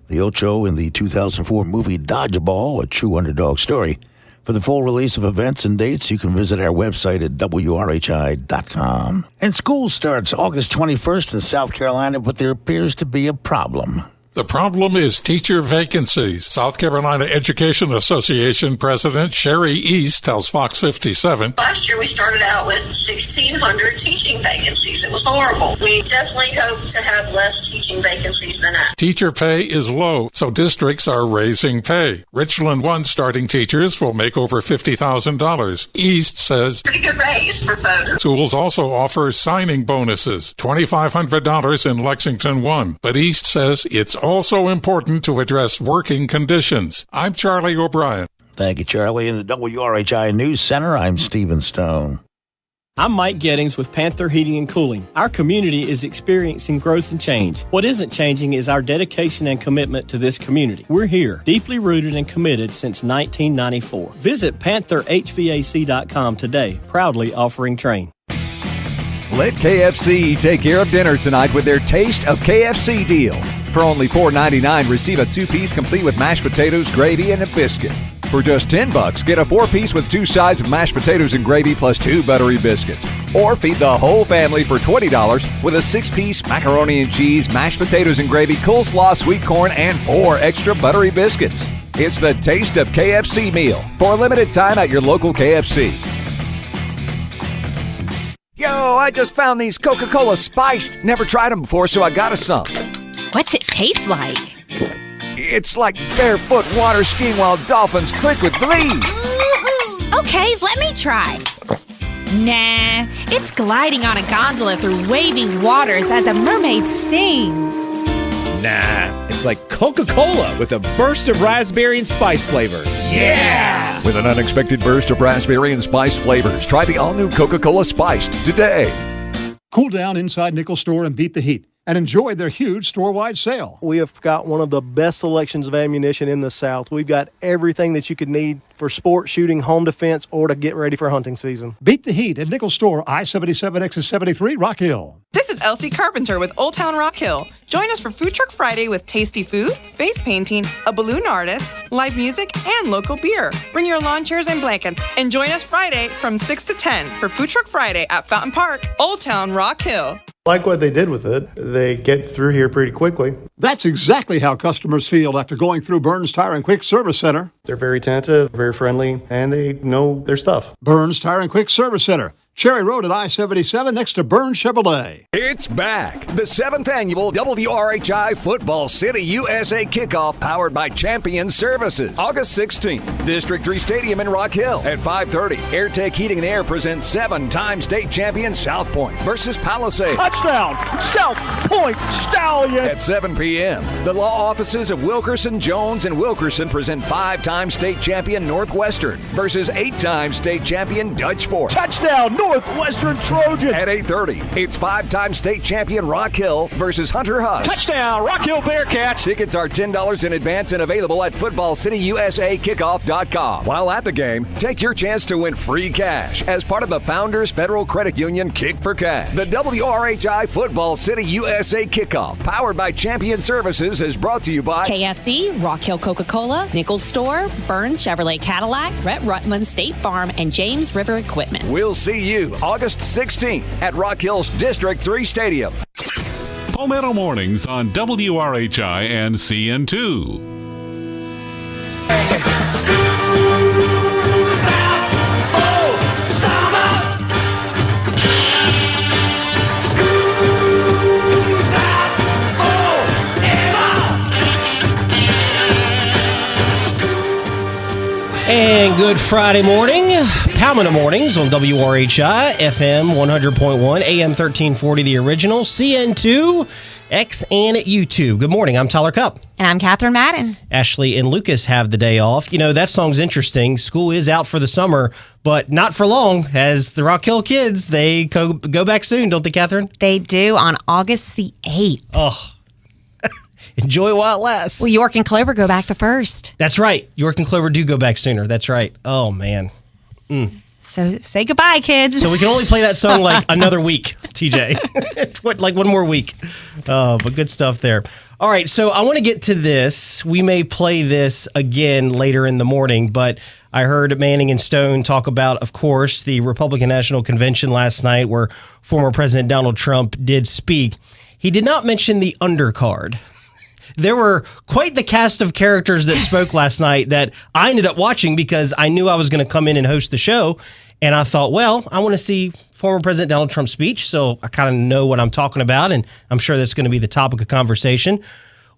The Ocho in the 2004 movie Dodgeball, a true underdog story. For the full release of events and dates, you can visit our website at WRHI.com. And school starts August 21st in South Carolina, but there appears to be a problem. The problem is teacher vacancies. South Carolina Education Association President Sherry East tells Fox 57. Last year we started out with 1,600 teaching vacancies. It was horrible. We definitely hope to have less teaching vacancies than that. Teacher pay is low, so districts are raising pay. Richland 1 starting teachers will make over $50,000. East says pretty good raise for folks. Schools also offer signing bonuses, $2,500 in Lexington 1. But East says it's also important to address working conditions. I'm Charlie O'Brien. Thank you, Charlie. In the WRHI News Center, I'm Stephen Stone. I'm Mike Gettings with Panther Heating and Cooling. Our community is experiencing growth and change. What isn't changing is our dedication and commitment to this community. We're here, deeply rooted and committed since 1994. Visit PantherHVAC.com today, proudly offering Train. Let KFC take care of dinner tonight with their Taste of KFC deal. For only $4.99, receive a 2-piece complete with mashed potatoes, gravy, and a biscuit. For just $10, get a 4-piece with 2 sides of mashed potatoes and gravy plus 2 buttery biscuits. Or feed the whole family for $20 with a 6-piece macaroni and cheese, mashed potatoes and gravy, coleslaw, sweet corn, and 4 extra buttery biscuits. It's the Taste of KFC meal for a limited time at your local KFC. Yo, I just found these Coca-Cola Spiced. Never tried them before, so I got us some. What's it taste like? It's like barefoot water skiing while dolphins click with glee. Okay, let me try. Nah, it's gliding on a gondola through waving waters as a mermaid sings. Nah, it's like Coca-Cola with a burst of raspberry and spice flavors. Yeah! With an unexpected burst of raspberry and spice flavors, try the all-new Coca-Cola Spiced today. Cool down inside Nickel Store and beat the heat and enjoy their huge store-wide sale. We have got one of the best selections of ammunition in the South. We've got everything that you could need for sport shooting, home defense, or to get ready for hunting season. Beat the heat at Nickel Store, I-77 exit 73, Rock Hill. This is Elsie Carpenter with Old Town Rock Hill. Join us for Food Truck Friday with tasty food, face painting, a balloon artist, live music, and local beer. Bring your lawn chairs and blankets and join us Friday from 6 to 10 for Food Truck Friday at Fountain Park, Old Town Rock Hill. Like what they did with it, they get through here pretty quickly. That's exactly how customers feel after going through Burns Tire and Quick Service Center. They're very attentive, very friendly, and they know their stuff. Burns Tire and Quick Service Center, Cherry Road at I-77 next to Burns Chevrolet. It's back. The 7th annual WRHI Football City USA Kickoff powered by Champion Services. August 16th, District 3 Stadium in Rock Hill at 5:30. AirTech Heating and Air presents 7-time state champion South Point versus Palisade. Touchdown, South Point Stallion. At 7 p.m., the law offices of Wilkerson, Jones, and Wilkerson present 5-time state champion Northwestern versus 8-time state champion Dutch Fork. Touchdown, Northwestern Trojans. At 8:30, it's 5-time state champion Rock Hill versus Hunter Huss. Touchdown, Rock Hill Bearcats. Tickets are $10 in advance and available at footballcitysakickoff.com. While at the game, take your chance to win free cash as part of the Founders Federal Credit Union Kick for Cash. The WRHI Football City USA Kickoff, powered by Champion Services, is brought to you by KFC, Rock Hill Coca-Cola, Nichols Store, Burns Chevrolet Cadillac, Rhett Rutland State Farm, and James River Equipment. We'll see you August 16th at Rock Hill's District 3 Stadium. Palmetto Mornings on WRHI and CN2. And good Friday morning, Palmetto Mornings on WRHI, FM 100.1, AM 1340, the original, CN2, X, and YouTube. Good morning, I'm Tyler Cupp. And I'm Catherine Madden. Ashley and Lucas have the day off. You know, that song's interesting. School is out for the summer, but not for long, as the Rock Hill kids, they go back soon, don't they, Catherine? They do, on August the 8th. Oh, enjoy while it lasts. Well, York and Clover go back the 1st. That's right. York and Clover do go back sooner. That's right. Oh, man. So say goodbye, kids. So we can only play that song like another week, TJ. Like one more week. But good stuff there. All right, so I want to get to this. We may play this again later in the morning, but I heard Manning and Stone talk about, of course, the Republican National Convention last night where former President Donald Trump did speak. He did not mention the undercard. There were quite the cast of characters that spoke last night that I ended up watching because I knew I was going to come in and host the show. And I thought, well, I want to see former President Donald Trump's speech, so I kind of know what I'm talking about, and I'm sure that's going to be the topic of conversation.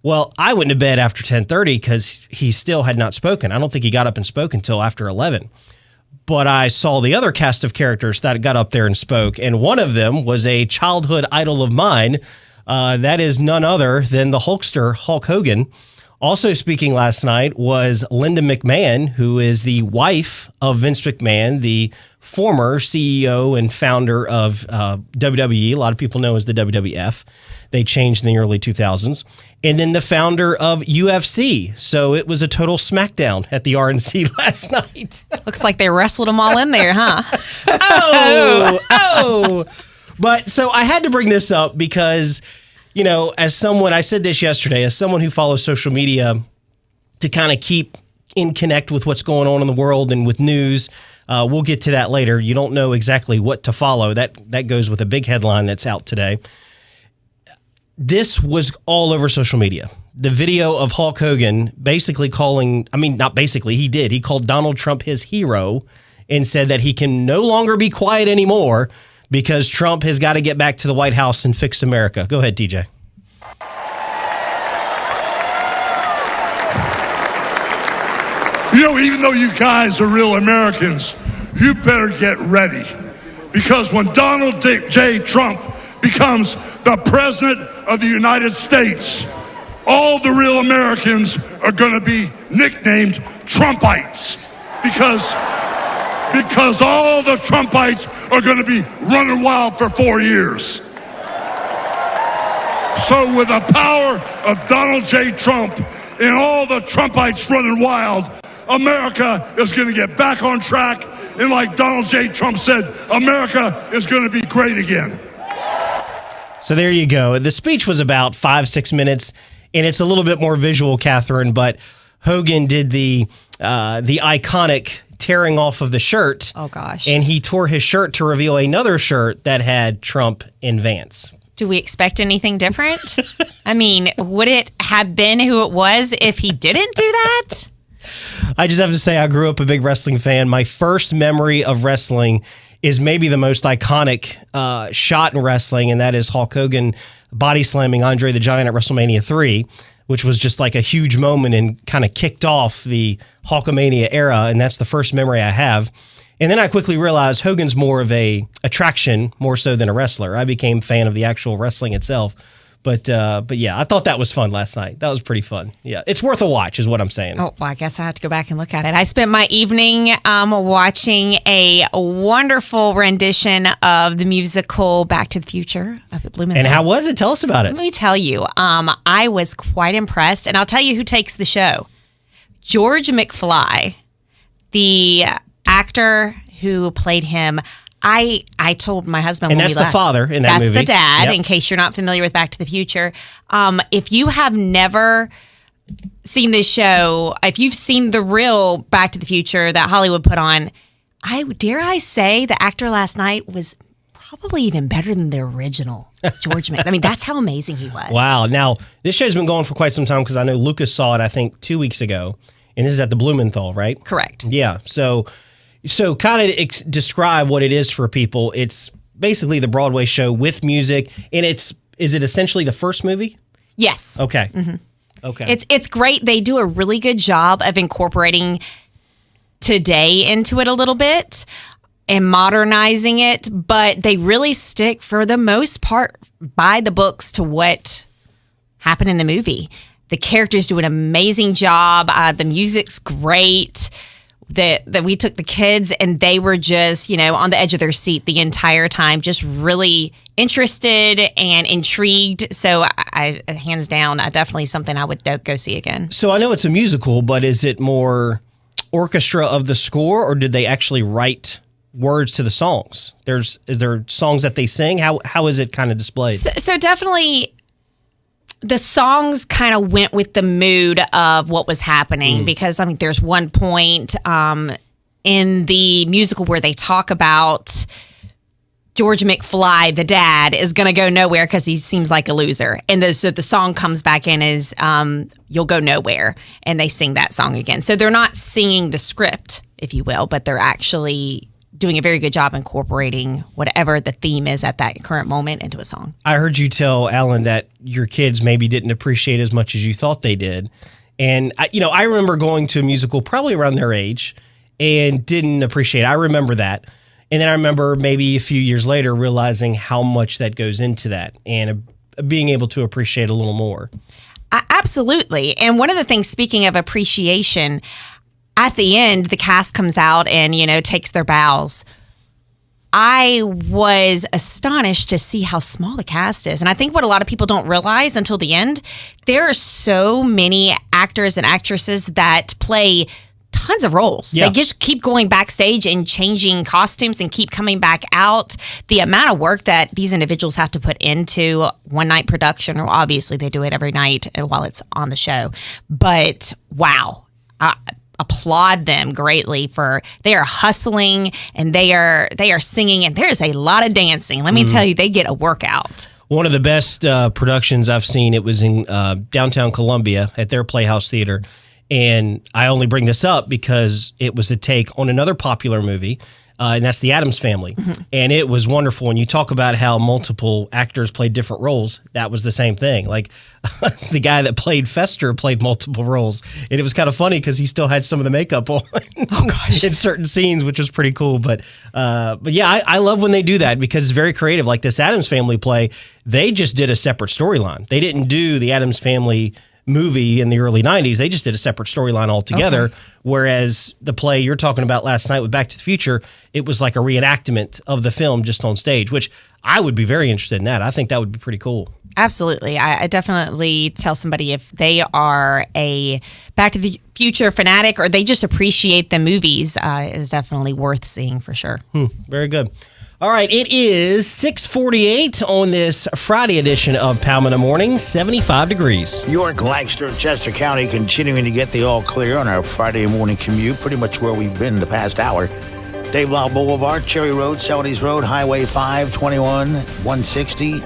Well, I went to bed after 10:30 because he still had not spoken. I don't think he got up and spoke until after 11. But I saw the other cast of characters that got up there and spoke, and one of them was a childhood idol of mine. That is none other than the Hulkster, Hulk Hogan. Also speaking last night was Linda McMahon, who is the wife of Vince McMahon, the former CEO and founder of WWE. A lot of people know as the WWF. They changed in the early 2000s. And then the founder of UFC. So it was a total smackdown at the RNC last night. Looks like they wrestled them all in there, huh? Oh. But so I had to bring this up because, you know, as someone, I said this yesterday, as someone who follows social media to kind of keep in connect with what's going on in the world and with news, we'll get to that later. You don't know exactly what to follow. That goes with a big headline that's out today. This was all over social media. The video of Hulk Hogan basically he called Donald Trump his hero and said that he can no longer be quiet anymore because Trump has got to get back to the White House and fix America. Go ahead, TJ. You know, even though you guys are real Americans, you better get ready. Because when Donald J. Trump becomes the President of the United States, all the real Americans are going to be nicknamed Trumpites. Because all the Trumpites are going to be running wild for 4 years. So with the power of Donald J. Trump and all the Trumpites running wild, America is going to get back on track. And like Donald J. Trump said, America is going to be great again. So there you go. The speech was about 5-6 minutes, and it's a little bit more visual, Catherine, but Hogan did the iconic tearing off of the shirt. Oh, gosh. And he tore his shirt to reveal another shirt that had Trump and Vance. Do we expect anything different? I mean, would it have been who it was if he didn't do that? I just have to say, I grew up a big wrestling fan. My first memory of wrestling is maybe the most iconic shot in wrestling, and that is Hulk Hogan body slamming Andre the Giant at WrestleMania 3, which was just like a huge moment and kind of kicked off the Hulkamania era, and that's the first memory I have. And then I quickly realized Hogan's more of a attraction, more so than a wrestler. I became a fan of the actual wrestling itself. But yeah, I thought that was fun last night. That was pretty fun. Yeah, it's worth a watch, is what I'm saying. Oh, well, I guess I have to go back and look at it. I spent my evening watching a wonderful rendition of the musical Back to the Future up at Blumenthal. And how was it? Tell us about it. Let me tell you, I was quite impressed. And I'll tell you who takes the show. George McFly, the actor who played him. I told my husband, and when that's we the left, father in that movie. That's the dad, Yep. in case you're not familiar with Back to the Future. If you have never seen this show, if you've seen the real Back to the Future that Hollywood put on, I say the actor last night was probably even better than the original George McFly. I mean, that's how amazing he was. Wow. Now, this show's been going for quite some time because I know Lucas saw it, I think, 2 weeks ago. And this is at the Blumenthal, right? Correct. Yeah. So kind of describe what it is for people. It's basically the Broadway show with music. And is it essentially the first movie? Yes. Okay. Mm-hmm. Okay. It's great. They do a really good job of incorporating today into it a little bit and modernizing it, but they really stick, for the most part, by the books to what happened in the movie. The characters do an amazing job. The music's great. That we took the kids and they were just, on the edge of their seat the entire time, just really interested and intrigued. So I hands down, definitely something I would go see again. So I know it's a musical, but is it more orchestra of the score, or did they actually write words to the songs? Is there songs that they sing? How is it kind of displayed? So definitely the songs kind of went with the mood of what was happening, because there's one point in the musical where they talk about George McFly, the dad, is going to go nowhere because he seems like a loser. And so the song comes back in as You'll Go Nowhere, and they sing that song again. So they're not singing the script, if you will, but they're actually doing a very good job incorporating whatever the theme is at that current moment into a song. I heard you tell Alan that your kids maybe didn't appreciate as much as you thought they did. And I remember going to a musical probably around their age and didn't appreciate it. I remember that. And then I remember maybe a few years later realizing how much that goes into that and being able to appreciate a little more. Absolutely. And one of the things, speaking of appreciation, at the end, the cast comes out and, takes their bows. I was astonished to see how small the cast is. And I think what a lot of people don't realize until the end, there are so many actors and actresses that play tons of roles. Yeah. They just keep going backstage and changing costumes and keep coming back out. The amount of work that these individuals have to put into one night production, or obviously they do it every night while it's on the show. But wow. Applaud them greatly for they are hustling and they are singing, and there's a lot of dancing. Let me tell you, they get a workout. One of the best productions I've seen, it was in downtown Columbia at their Playhouse Theater. And I only bring this up because it was a take on another popular movie, and that's The Addams Family. Mm-hmm. And it was wonderful. And you talk about how multiple actors played different roles. That was the same thing. Like the guy that played Fester played multiple roles. And it was kind of funny because he still had some of the makeup on in certain scenes, which was pretty cool. But yeah, I love when they do that because it's very creative. Like this Addams Family play, they just did a separate storyline. They didn't do the Addams Family movie in the early 90s. They just did a separate storyline altogether. Okay. Whereas the play you're talking about last night with Back to the Future, it was like a reenactment of the film just on stage, which I would be very interested in that. I think that would be pretty cool. Absolutely. I definitely tell somebody if they are a Back to the Future fanatic or they just appreciate the movies, is definitely worth seeing for sure. Very good. All right, it is 6:48 on this Friday edition of Palmetto Mornings, 75 degrees. York, Lancaster, and Chester County continuing to get the all clear on our Friday morning commute, pretty much where we've been the past hour. Dave Lyle Boulevard, Cherry Road, Celanese Road, Highway 5, 21, 160,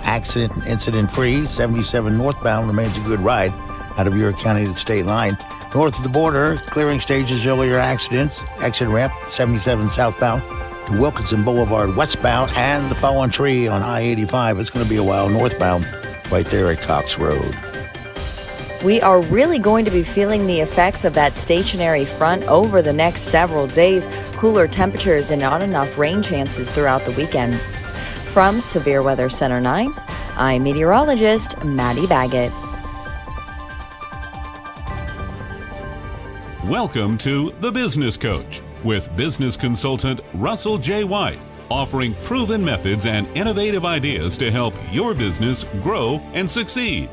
incident free. 77 northbound remains a good ride out of York County to the state line. North of the border, clearing stages, earlier accidents, exit ramp, 77 southbound. To Wilkinson Boulevard westbound, and the fallen tree on I-85. It's going to be a while northbound right there at Cox Road. We are really going to be feeling the effects of that stationary front over the next several days. Cooler temperatures and not enough rain chances throughout the weekend. From Severe Weather Center 9, I'm meteorologist Maddie Baggett. Welcome to The Business Coach with business consultant Russell J. White, offering proven methods and innovative ideas to help your business grow and succeed.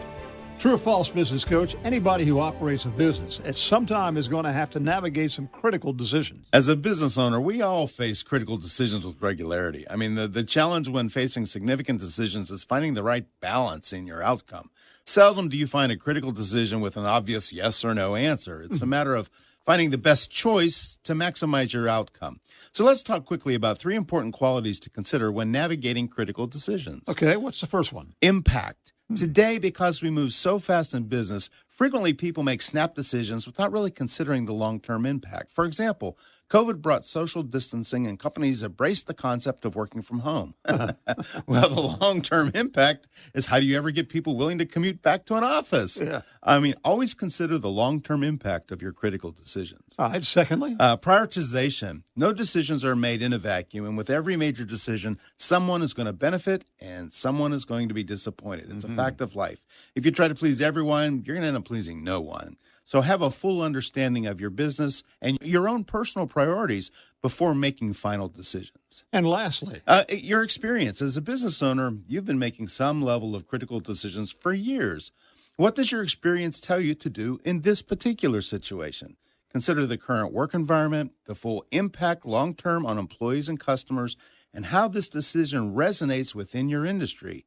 True or false, business coach? Anybody who operates a business at some time is going to have to navigate some critical decisions. As a business owner, we all face critical decisions with regularity. I mean, the challenge when facing significant decisions is finding the right balance in your outcome. Seldom do you find a critical decision with an obvious yes or no answer. It's a matter of finding the best choice to maximize your outcome. So let's talk quickly about 3 important qualities to consider when navigating critical decisions. Okay, what's the first one? Impact. Today, because we move so fast in business, frequently people make snap decisions without really considering the long-term impact. For example, COVID brought social distancing and companies embraced the concept of working from home. Well, the long-term impact is how do you ever get people willing to commute back to an office? Yeah. I mean, always consider the long-term impact of your critical decisions. All right, secondly? Prioritization. No decisions are made in a vacuum, and with every major decision, someone is going to benefit and someone is going to be disappointed. It's a fact of life. If you try to please everyone, you're going to end up pleasing no one. So have a full understanding of your business and your own personal priorities before making final decisions. And lastly, your experience. As a business owner, you've been making some level of critical decisions for years. What does your experience tell you to do in this particular situation? Consider the current work environment, the full impact long-term on employees and customers, and how this decision resonates within your industry.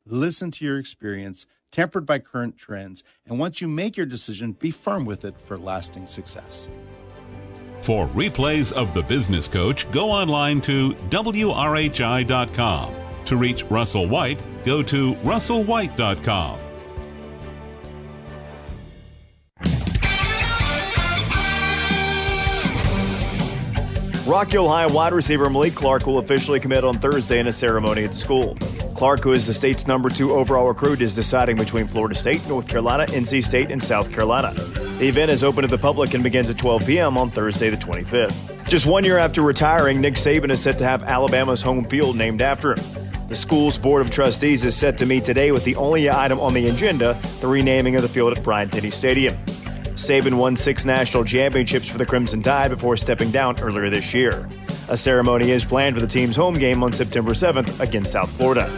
Listen to your experience, tempered by current trends, and once you make your decision, be firm with it for lasting success. For replays of The Business Coach, go online to WRHI.com. To reach Russell White, go to RussellWhite.com. Rock Hill High wide receiver Malik Clark will officially commit on Thursday in a ceremony at the school. Clark, who is the state's #2 overall recruit, is deciding between Florida State, North Carolina, NC State, and South Carolina. The event is open to the public and begins at 12 p.m. on Thursday the 25th. Just 1 year after retiring, Nick Saban is set to have Alabama's home field named after him. The school's Board of Trustees is set to meet today with the only item on the agenda, the renaming of the field at Bryant-Denny Stadium. Saban won 6 national championships for the Crimson Tide before stepping down earlier this year. A ceremony is planned for the team's home game on September 7th against South Florida.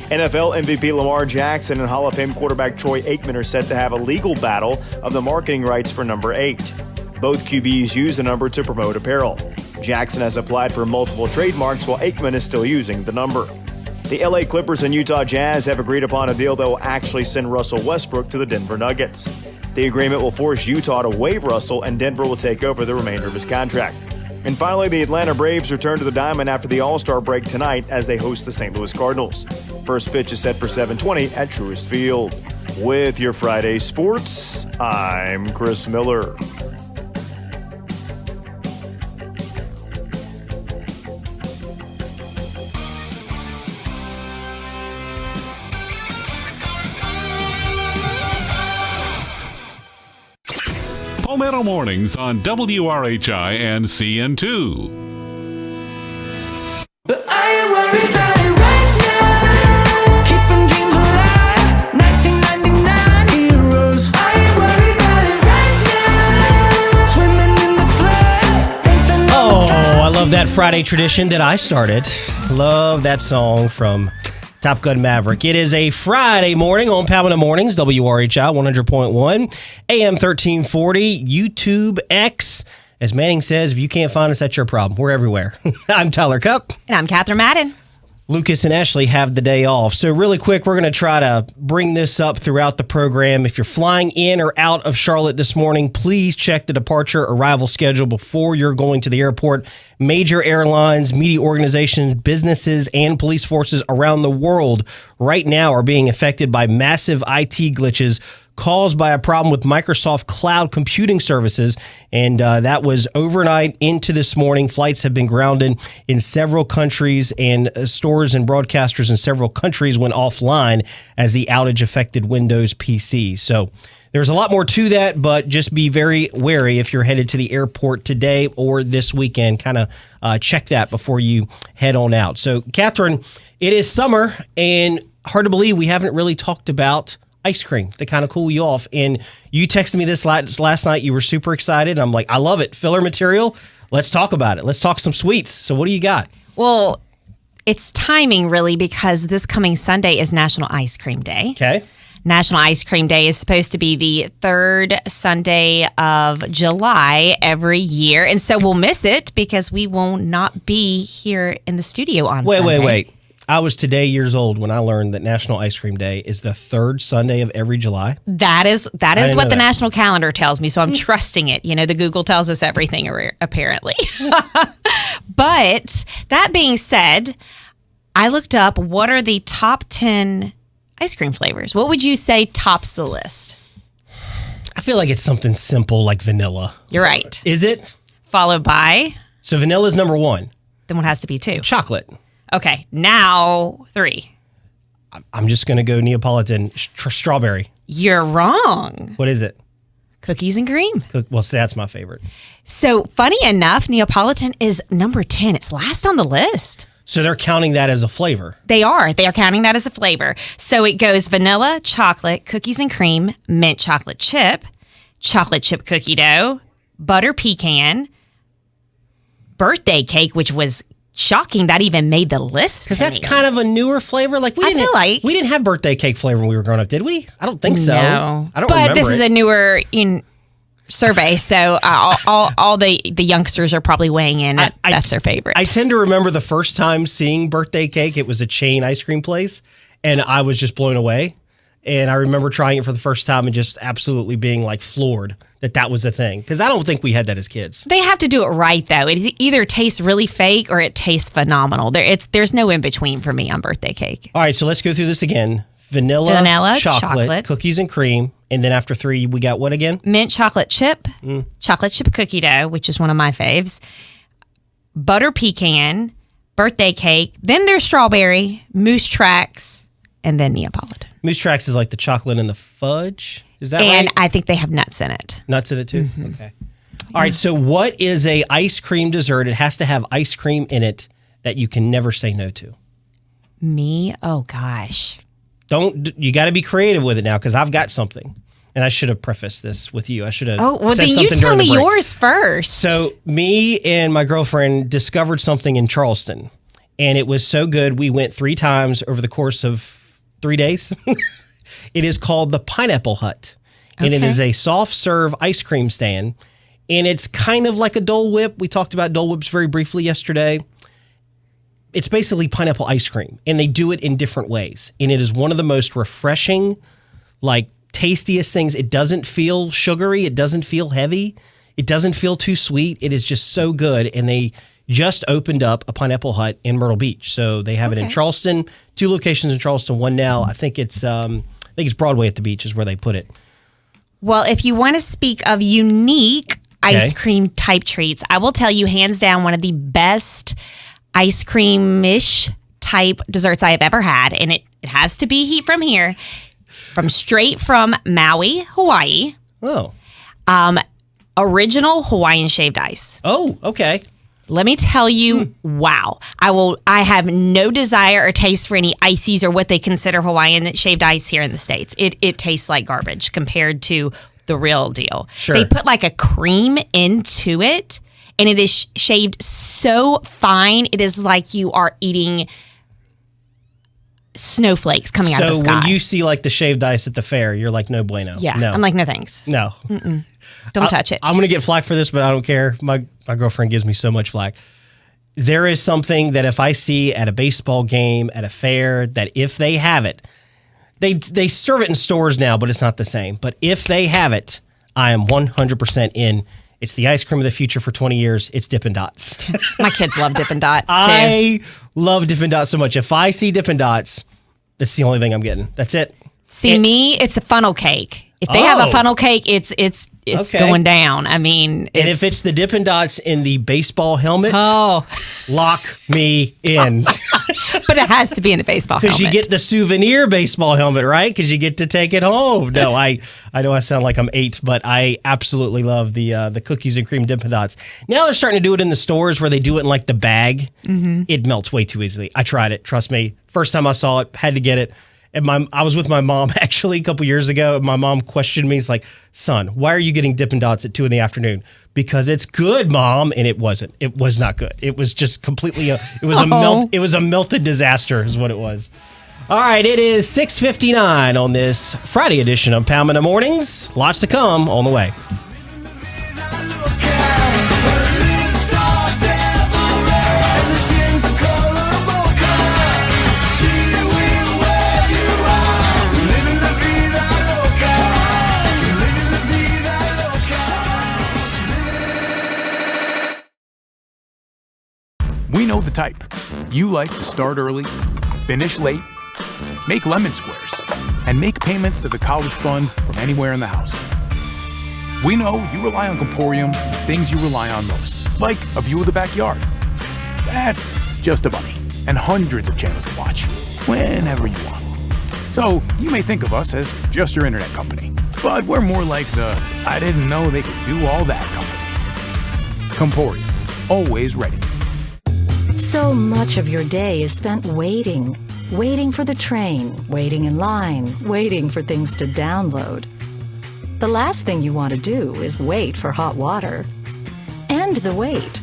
NFL MVP Lamar Jackson and Hall of Fame quarterback Troy Aikman are set to have a legal battle of the marketing rights for number 8. Both QBs use the number to promote apparel. Jackson has applied for multiple trademarks while Aikman is still using the number. The LA Clippers and Utah Jazz have agreed upon a deal that will actually send Russell Westbrook to the Denver Nuggets. The agreement will force Utah to waive Russell, and Denver will take over the remainder of his contract. And finally, the Atlanta Braves return to the diamond after the All-Star break tonight as they host the St. Louis Cardinals. First pitch is set for 7:20 at Truist Field. With your Friday sports, I'm Chris Miller. Palmetto Mornings on WRHI and CN2. But I ain't worried about it right now. Keeping dreams alive. 1999 heroes. I ain't worried about it right now. Swimming in the floods. Oh, I love that Friday tradition that I started. Love that song from Top Gun Maverick. It is a Friday morning on Palmetto Mornings, WRHI 100.1, AM 1340, YouTube X. As Manning says, if you can't find us, that's your problem. We're everywhere. I'm Tyler Cupp. And I'm Catherine Madden. Lucas and Ashley have the day off. So really quick, we're going to try to bring this up throughout the program. If you're flying in or out of Charlotte this morning, please check the departure arrival schedule before you're going to the airport. Major airlines, media organizations, businesses, and police forces around the world right now are being affected by massive IT glitches caused by a problem with Microsoft Cloud computing services, and that was overnight into this morning. Flights have been grounded in several countries, and stores and broadcasters in several countries went offline as the outage affected Windows PCs. So there's a lot more to that, but just be very wary if you're headed to the airport today or this weekend. Kind of check that before you head on out. So, Catherine, it is summer, and hard to believe we haven't really talked about ice cream to kind of cool you off. And you texted me this last night. You were super excited. I'm like, I love it. Filler material. Let's talk about it. Let's talk some sweets. So what do you got? Well, it's timing really because this coming Sunday is National Ice Cream Day. Okay. National Ice Cream Day is supposed to be the third Sunday of July every year. And so we'll miss it because we will not be here in the studio on Sunday. Wait. I was today years old when I learned that National Ice Cream Day is the third Sunday of every July. That is what the national calendar tells me. So I'm trusting it. You know, the Google tells us everything apparently. But that being said, I looked up what are the top 10 ice cream flavors. What would you say tops the list? I feel like it's something simple like vanilla. You're right. Is it? Followed by? So vanilla is number 1. Then what has to be 2? Chocolate. Okay, now 3. I'm just going to go Neapolitan strawberry. You're wrong. What is it? Cookies and cream. Well, see, that's my favorite. So funny enough, Neapolitan is number 10. It's last on the list. So they're counting that as a flavor. They are counting that as a flavor. So it goes vanilla, chocolate, cookies and cream, mint chocolate chip cookie dough, butter pecan, birthday cake, which was shocking that even made the list. Because that's kind of a newer flavor. Like we didn't have birthday cake flavor when we were growing up, did we? I don't think so. No. I don't remember. But this is a newer survey, so all the youngsters are probably weighing in. That's their favorite. I tend to remember the first time seeing birthday cake. It was a chain ice cream place, and I was just blown away. And I remember trying it for the first time and just absolutely being like floored that was a thing. Because I don't think we had that as kids. They have to do it right, though. It either tastes really fake or it tastes phenomenal. There's no in between for me on birthday cake. All right, so let's go through this again. Vanilla, chocolate, cookies and cream. And then after 3, we got what again? Mint chocolate chip, chocolate chip cookie dough, which is one of my faves, butter pecan, birthday cake, then there's strawberry, moose tracks, and then Neapolitan. Moose tracks is like the chocolate and the fudge. Is that right? And I think they have nuts in it. Nuts in it too? Mm-hmm. Okay. All right, so what is a ice cream dessert? It has to have ice cream in it that you can never say no to. Me? Oh, gosh. You got to be creative with it now because I've got something. And I should have prefaced this with you. I should have said then you tell me yours first. So me and my girlfriend discovered something in Charleston. And it was so good, we went 3 times over the course of 3 days. It is called the Pineapple Hut. And it is a soft serve ice cream stand. And it's kind of like a Dole Whip. We talked about Dole Whips very briefly yesterday. It's basically pineapple ice cream. And they do it in different ways. And it is one of the most refreshing, like tastiest things. It doesn't feel sugary. It doesn't feel heavy. It doesn't feel too sweet. It is just so good. And they just opened up a Pineapple Hut in Myrtle Beach. So they have it in Charleston, 2 locations in Charleston, 1 now. I think it's Broadway at the beach is where they put it. Well, if you want to speak of unique ice cream type treats, I will tell you hands down one of the best ice cream-ish type desserts I have ever had. And it has to be heat from here. Straight from Maui, Hawaii. Oh. Original Hawaiian shaved ice. Oh, okay. Let me tell you, wow. I have no desire or taste for any ices or what they consider Hawaiian shaved ice here in the States. It tastes like garbage compared to the real deal. Sure. They put like a cream into it, and it is shaved so fine. It is like you are eating snowflakes coming out of the sky. So when you see like the shaved ice at the fair, you're like, no bueno. Yeah, no. I'm like, no thanks. No. Mm-mm. Don't touch it. I'm going to get flack for this, but I don't care. My girlfriend gives me so much flack. There is something that if I see at a baseball game, at a fair, that if they have it, they serve it in stores now, but it's not the same. But if they have it, I am 100% in. It's the ice cream of the future for 20 years. It's Dippin' Dots. My kids love Dippin' Dots, too. I love Dippin' Dots so much. If I see Dippin' Dots, that's the only thing I'm getting. That's it. See, me, it's a funnel cake. If they have a funnel cake, it's going down. I mean, and if it's the Dippin' Dots in the baseball helmet, lock me in. But it has to be in the baseball helmet. Because you get the souvenir baseball helmet, right? Because you get to take it home. No, I know I sound like I'm 8, but I absolutely love the cookies and cream Dippin' Dots. Now they're starting to do it in the stores where they do it in like the bag. Mm-hmm. It melts way too easily. I tried it. Trust me. First time I saw it, had to get it. And I was with my mom actually a couple years ago. And my mom questioned me. It's like, son, why are you getting Dippin' Dots at 2 p.m? Because it's good, Mom. And it wasn't. It was not good. It was just completely, it was a melted disaster is what it was. All right, it is 6:59 on this Friday edition of Palmetto Mornings. Lots to come on the way. We know the type. You like to start early, finish late, make lemon squares, and make payments to the college fund from anywhere in the house. We know you rely on Comporium for the things you rely on most, like a view of the backyard. That's just a bunny, and hundreds of channels to watch, whenever you want. So you may think of us as just your internet company, but we're more like the I didn't know they could do all that company. Comporium, always ready. So much of your day is spent waiting. Waiting for the train, waiting in line, waiting for things to download. The last thing you want to do is wait for hot water. End the wait.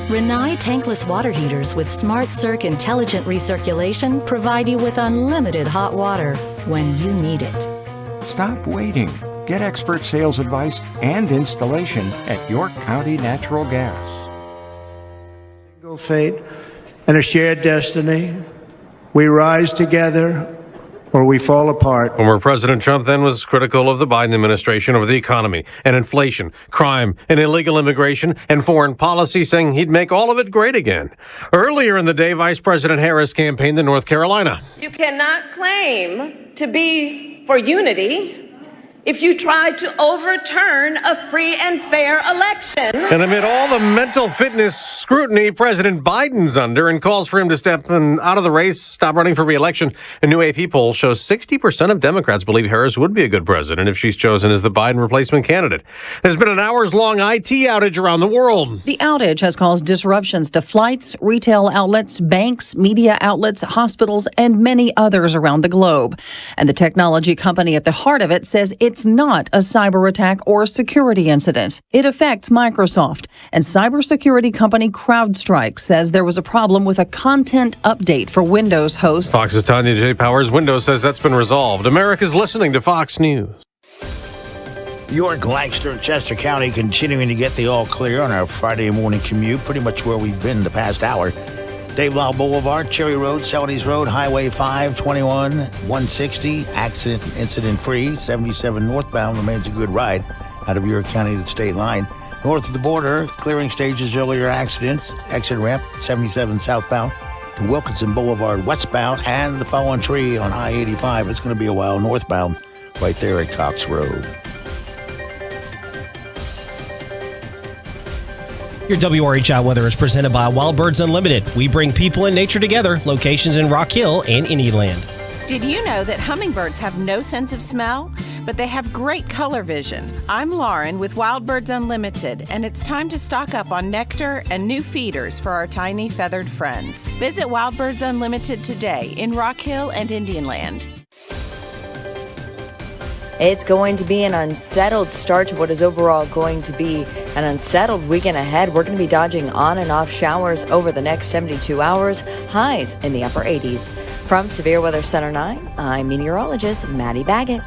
Rinnai tankless water heaters with Smart Circ intelligent recirculation provide you with unlimited hot water when you need it. Stop waiting. Get expert sales advice and installation at York County Natural Gas. Single fate and a shared destiny. We rise together or we fall apart. Former President Trump then was critical of the Biden administration over the economy and inflation, crime and illegal immigration, and foreign policy, saying he'd make all of it great again. Earlier in the day, Vice President Harris campaigned in North Carolina. You cannot claim to be for unity if you try to overturn a free and fair election. And amid all the mental fitness scrutiny President Biden's under, and calls for him to step out of the race, stop running for re-election, a new AP poll shows 60% of Democrats believe Harris would be a good president if she's chosen as the Biden replacement candidate. There's been an hours-long IT outage around the world. The outage has caused disruptions to flights, retail outlets, banks, media outlets, hospitals, and many others around the globe. And the technology company at the heart of it says it's not a cyber attack or security incident. It affects Microsoft. And cybersecurity company CrowdStrike says there was a problem with a content update for Windows hosts. Fox's Tanya J. Powers Windows says that's been resolved. America's listening to Fox News. York, Lancaster, and Chester County continuing to get the all clear on our Friday morning commute, pretty much where we've been the past hour. Dave Lyle Boulevard, Cherry Road, Celanese Road, Highway 521, 160, accident and incident free. 77 northbound remains a good ride out of York County to the state line. North of the border, clearing stages, earlier accidents, exit ramp 77 southbound to Wilkinson Boulevard westbound, and the fallen tree on I-85. It's going to be a while northbound right there at Cox Road. Your WRHI weather is presented by Wild Birds Unlimited. We bring people and nature together. Locations in Rock Hill and Indianland. Did you know that hummingbirds have no sense of smell, but they have great color vision? I'm Lauren with Wild Birds Unlimited, and it's time to stock up on nectar and new feeders for our tiny feathered friends. Visit Wild Birds Unlimited today in Rock Hill and Indianland. It's going to be an unsettled start to what is overall going to be an unsettled weekend ahead. We're going to be dodging on and off showers over the next 72 hours, highs in the upper 80s. From Severe Weather Center 9, I'm meteorologist Maddie Baggett.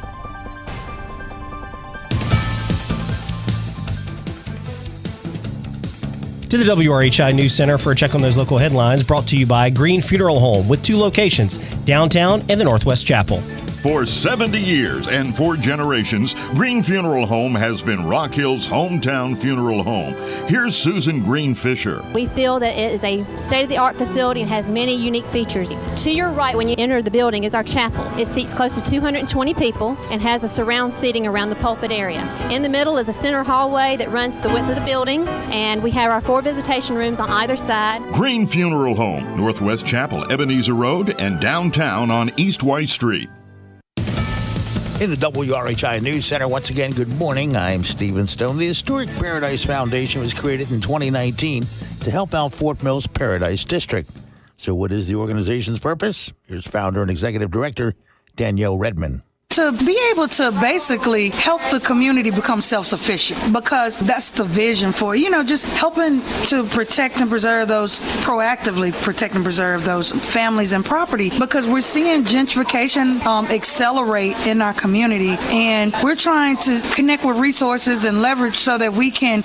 To the WRHI News Center for a check on those local headlines, brought to you by Green Funeral Home with 2 locations, downtown and the Northwest Chapel. For 70 years and 4 generations, Green Funeral Home has been Rock Hill's hometown funeral home. Here's Susan Green Fisher. We feel that it is a state-of-the-art facility and has many unique features. To your right, when you enter the building, is our chapel. It seats close to 220 people and has a surround seating around the pulpit area. In the middle is a center hallway that runs the width of the building, and we have our 4 visitation rooms on either side. Green Funeral Home, Northwest Chapel, Ebenezer Road, and downtown on East White Street. In the WRHI News Center, once again, good morning. I'm Stephen Stone. The Historic Paradise Foundation was created in 2019 to help out Fort Mills Paradise District. So what is the organization's purpose? Here's founder and executive director Danielle Redmond. To be able to basically help the community become self-sufficient, because that's the vision for, just helping to protect and preserve proactively protect and preserve those families and property, because we're seeing gentrification accelerate in our community, and we're trying to connect with resources and leverage so that we can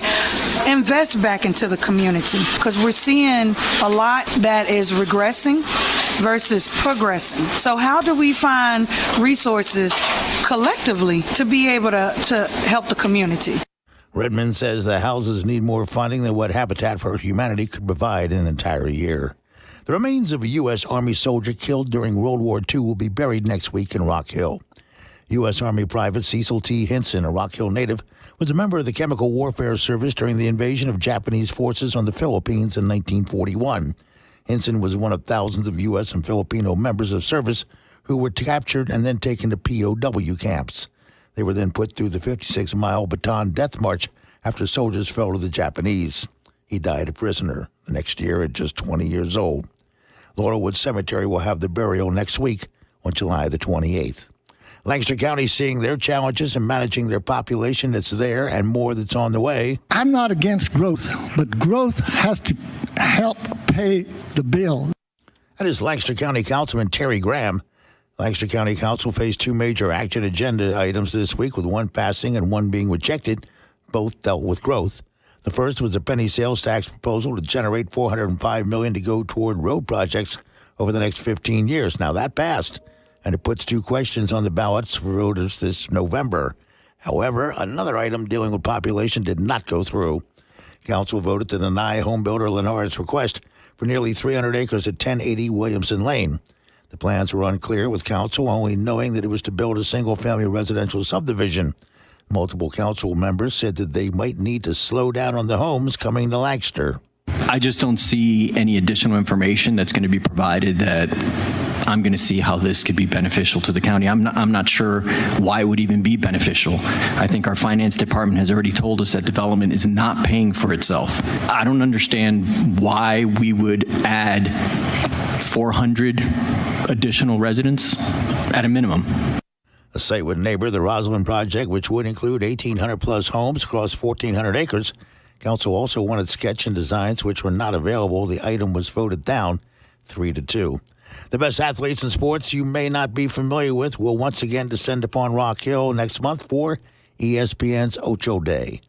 invest back into the community, because we're seeing a lot that is regressing versus progressing. So how do we find resources collectively to be able to help the community? Redmond says the houses need more funding than what Habitat for Humanity could provide in an entire year. The remains of a U.S. Army soldier killed during World War II will be buried next week in Rock Hill. U.S. Army Private Cecil T. Hinson, a Rock Hill native, was a member of the Chemical Warfare Service during the invasion of Japanese forces on the Philippines in 1941. Hinson was one of thousands of U.S. and Filipino members of service who were captured and then taken to POW camps. They were then put through the 56-mile Bataan Death March after soldiers fell to the Japanese. He died a prisoner the next year at just 20 years old. Laurelwood Cemetery will have the burial next week on July the 28th. Lancaster County seeing their challenges in managing their population that's there and more that's on the way. I'm not against growth, but growth has to help pay the bill. That is Lancaster County Councilman Terry Graham. Lancaster County Council faced two major action agenda items this week, with one passing and one being rejected. Both dealt with growth. The first was a penny sales tax proposal to generate $405 million to go toward road projects over the next 15 years. Now, that passed, and it puts two questions on the ballots for voters this November. However, another item dealing with population did not go through. Council voted to deny homebuilder Lennard's request for nearly 300 acres at 1080 Williamson Lane. The plans were unclear, with council only knowing that it was to build a single-family residential subdivision. Multiple council members said that they might need to slow down on the homes coming to Lancaster. I just don't see any additional information that's going to be provided that I'm going to see how this could be beneficial to the county. I'm not sure why it would even be beneficial. I think our finance department has already told us that development is not paying for itself. I don't understand why we would add 400 additional residents at a minimum. A site would neighbor the Rosalind project, which would include 1,800-plus homes across 1,400 acres. Council also wanted sketch and designs, which were not available. The item was voted down 3-2. The best athletes in sports you may not be familiar with will once again descend upon Rock Hill next month for ESPN's Ocho Day.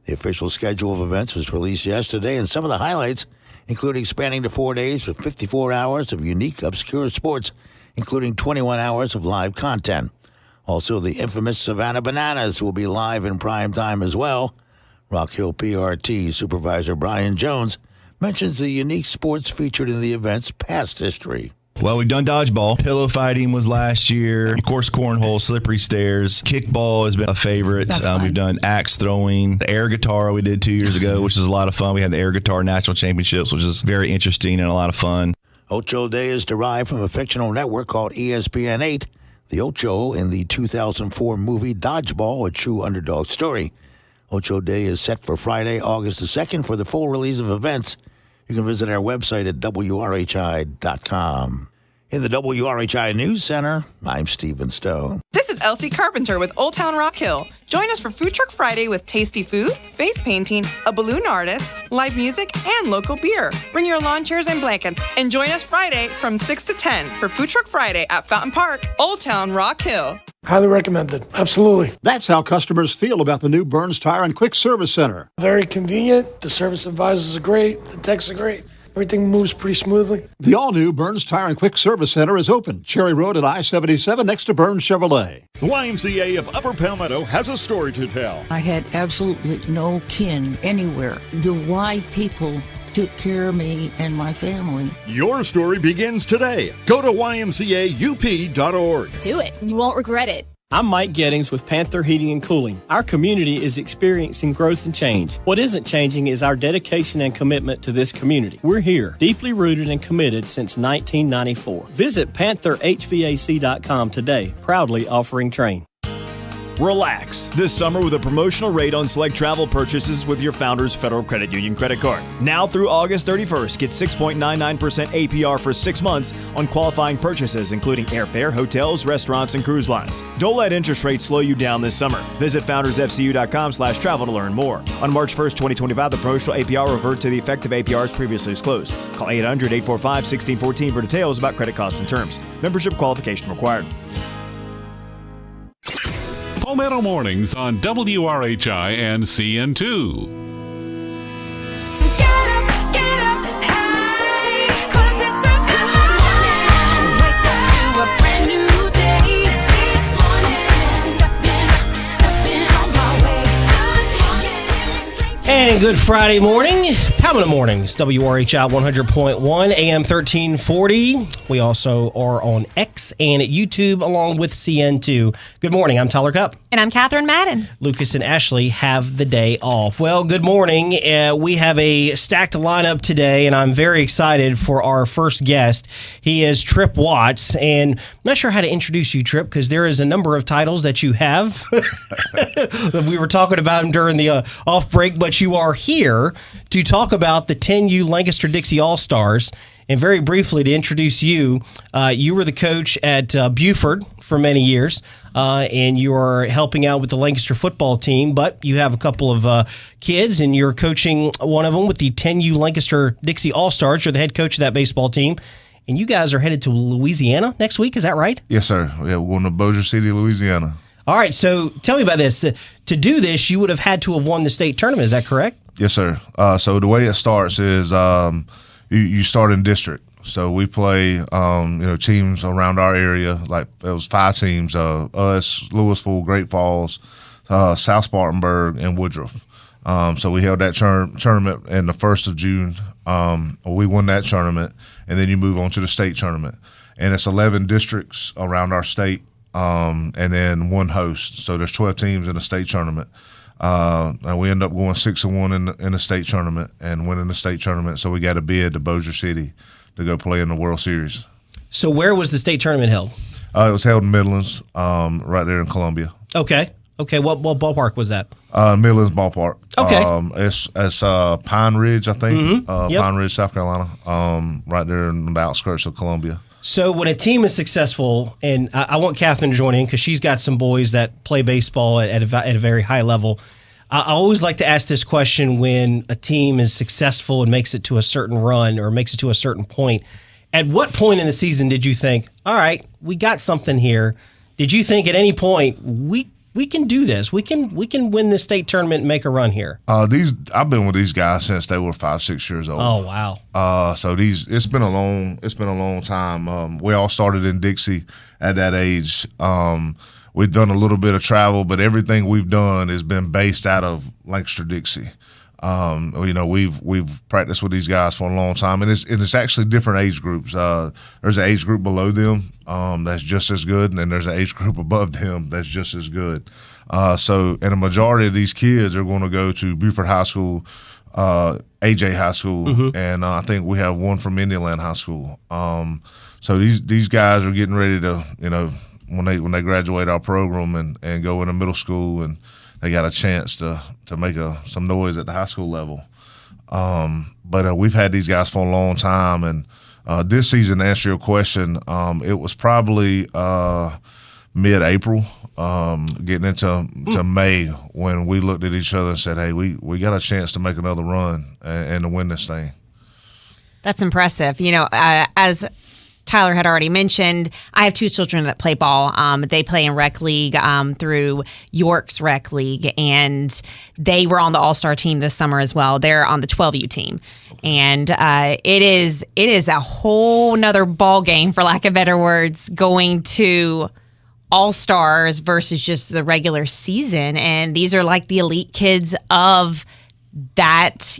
The official schedule of events was released yesterday, and some of the highlights including spanning to 4 days with 54 hours of unique, obscure sports, including 21 hours of live content. Also, the infamous Savannah Bananas will be live in prime time as well. Rock Hill PRT Supervisor Brian Jones mentions the unique sports featured in the event's past history. Well, we've done dodgeball. Pillow fighting was last year. Of course, cornhole, slippery stairs. Kickball has been a favorite. We've done axe throwing. The air guitar we did 2 years ago, which is a lot of fun. We had the air guitar national championships, which is very interesting and a lot of fun. Ocho Day is derived from a fictional network called ESPN 8. The Ocho in the 2004 movie Dodgeball, a true underdog story. Ocho Day is set for Friday, August the 2nd. For the full release of events, you can visit our website at WRHI.com. In the WRHI News Center, I'm Stephen Stone. This is Elsie Carpenter with Old Town Rock Hill. Join us for Food Truck Friday with tasty food, face painting, a balloon artist, live music, and local beer. Bring your lawn chairs and blankets and join us Friday from 6 to 10 for Food Truck Friday at Fountain Park, Old Town Rock Hill. Highly recommended. Absolutely. That's how customers feel about the new Burns Tire and Quick Service Center. Very convenient. The service advisors are great. The techs are great. Everything moves pretty smoothly. The all-new Burns Tire and Quick Service Center is open. Cherry Road at I-77 next to Burns Chevrolet. The YMCA of Upper Palmetto has a story to tell. I had absolutely no kin anywhere. The Y people took care of me and my family. Your story begins today. Go to ymcaup.org. Do it. You won't regret it. I'm Mike Gettings with Panther Heating and Cooling. Our community is experiencing growth and change. What isn't changing is our dedication and commitment to this community. We're here, deeply rooted and committed since 1994. Visit PantherHVAC.com today, proudly offering Trane. Relax this summer with a promotional rate on select travel purchases with your Founders Federal Credit Union credit card. Now through August 31st, get 6.99% APR for 6 months on qualifying purchases, including airfare, hotels, restaurants, and cruise lines. Don't let interest rates slow you down this summer. Visit foundersfcu.com/travel to learn more. On March 1st, 2025, the promotional APR will revert to the effective APRs previously disclosed. Call 800-845-1614 for details about credit costs and terms. Membership qualification required. Palmetto Mornings on WRHI and CN2. And good Friday morning. Palmetto Mornings, WRHI 100.1, AM 1340. We also are on X and at YouTube along with CN2. Good morning. I'm Tyler Cupp. And I'm Catherine Madden. Lucas and Ashley have the day off. Well, good morning. We have a stacked lineup today, and I'm very excited for our first guest. He is Trip Watts, and I'm not sure how to introduce you, Trip, because there is a number of titles that you have. We were talking about them during the off break, but you are here to talk about the 10U Lancaster-Dixie All-Stars. And very briefly, to introduce you, you were the coach at Buford for many years, and you are helping out with the Lancaster football team, but you have a couple of kids, and you're coaching one of them with the 10U Lancaster-Dixie All-Stars. You're the head coach of that baseball team, and you guys are headed to Louisiana next week. Is that right? Yes, sir. Yeah, we're going to Bossier City, Louisiana. All right, so tell me about this. To do this, you would have had to have won the state tournament. Is that correct? Yes, sir. So the way it starts is you start in district. So we play, teams around our area. Like it was 5 teams: us, Louisville, Great Falls, South Spartanburg, and Woodruff. So we held that tournament in the 1st of June. We won that tournament, and then you move on to the state tournament. And it's 11 districts around our state, and then 1 host. So there's 12 teams in the state tournament. And we end up going 6-1 in the state tournament and winning the state tournament. So we got a bid to Bossier City to go play in the World Series. So where was the state tournament held? It was held in Midlands, right there in Columbia. Okay. What ballpark was that? Midlands Ballpark. Okay. It's Pine Ridge, I think. Mm-hmm. Yep. Pine Ridge, South Carolina. Right there in the outskirts of Columbia. So when a team is successful, and I want Catherine to join in because she's got some boys that play baseball at a very high level. I always like to ask this question when a team is successful and makes it to a certain run or makes it to a certain point. At what point in the season did you think, all right, we got something here? Did you think at any point we can do this? We can win this state tournament and make a run here. I've been with these guys since they were 5-6 years old. Oh wow! So it's been a long time. We all started in Dixie at that age. We've done a little bit of travel, but everything we've done has been based out of Lancaster-Dixie. We've practiced with these guys for a long time, and it's actually different age groups. There's an age group below them that's just as good, and then there's an age group above them that's just as good. And a majority of these kids are going to go to Buford High School, AJ High School, mm-hmm. and I think we have one from Indiana High School. So these guys are getting ready to, when they graduate our program and go into middle school, and they got a chance to make some noise at the high school level. But we've had these guys for a long time, and this season, to answer your question, it was probably mid-April, getting into May, when we looked at each other and said, hey, we got a chance to make another run and to win this thing. That's impressive. As Tyler had already mentioned, I have 2 children that play ball. They play in rec league through York's rec league, and they were on the all-star team this summer as well. They're on the 12U team, and it is a whole nother ball game, for lack of better words, going to all-stars versus just the regular season. And these are like the elite kids of that,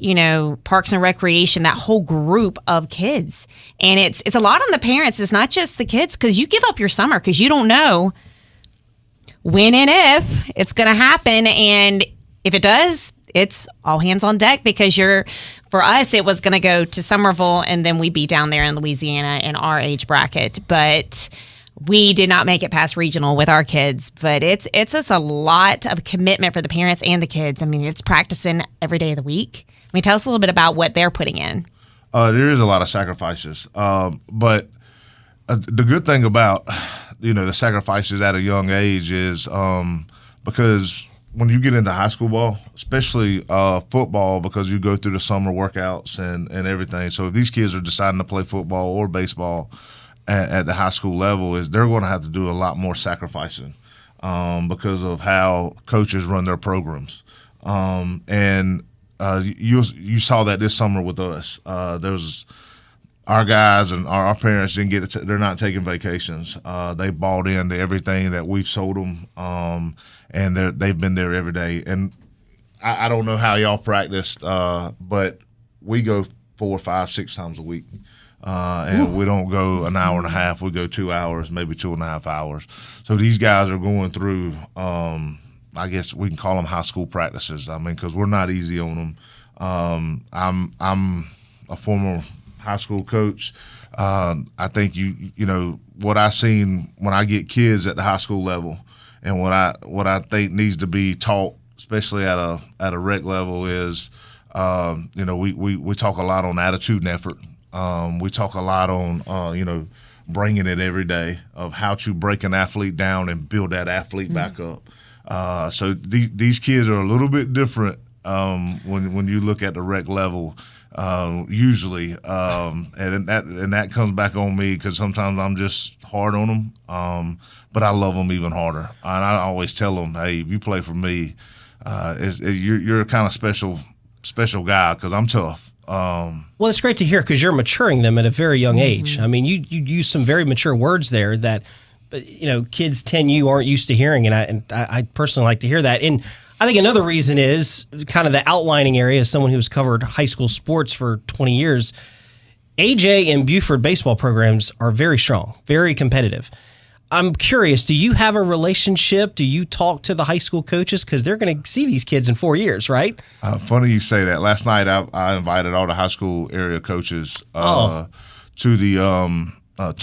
Parks and Recreation, that whole group of kids. And it's a lot on the parents. It's not just the kids, because you give up your summer because you don't know when and if it's going to happen. And if it does, it's all hands on deck, because for us, it was going to go to Somerville, and then we'd be down there in Louisiana in our age bracket. But We did not make it past regional with our kids, but it's just a lot of commitment for the parents and the kids. I mean, it's practicing every day of the week. I mean, tell us a little bit about what they're putting in. There is a lot of sacrifices, but the good thing about the sacrifices at a young age is because when you get into high school ball, especially football, because you go through the summer workouts and everything. So if these kids are deciding to play football or baseball at the high school level, they're going to have to do a lot more sacrificing because of how coaches run their programs. You saw that this summer with us. There was our guys and our parents didn't get it. They're not taking vacations. They bought into everything that we've sold them, and they've been there every day. And I don't know how y'all practiced, but we go 4, 5, 6 times a week. And we don't go an hour and a half. We go 2 hours, maybe 2.5 hours. So these guys are going through, I guess we can call them high school practices. I mean, because we're not easy on them. I'm a former high school coach. I think what I've seen when I get kids at the high school level, and what I think needs to be taught, especially at a rec level, is we talk a lot on attitude and effort. We talk a lot on bringing it every day, of how to break an athlete down and build that athlete back up. So these kids are a little bit different when you look at the rec level, usually, and that comes back on me because sometimes I'm just hard on them, but I love them even harder. And I always tell them, hey, if you play for me, you're a kind of special guy because I'm tough. Well, it's great to hear because you're maturing them at a very young age. I mean, you use some very mature words there that, kids 10U aren't used to hearing, and I personally like to hear that. And I think another reason is kind of the outlining area. As someone who's covered high school sports for 20 years, AJ and Buford baseball programs are very strong, very competitive. I'm curious, do you have a relationship? Do you talk to the high school coaches? Because they're going to see these kids in 4 years, right? Funny you say that. Last night I invited all the high school area coaches to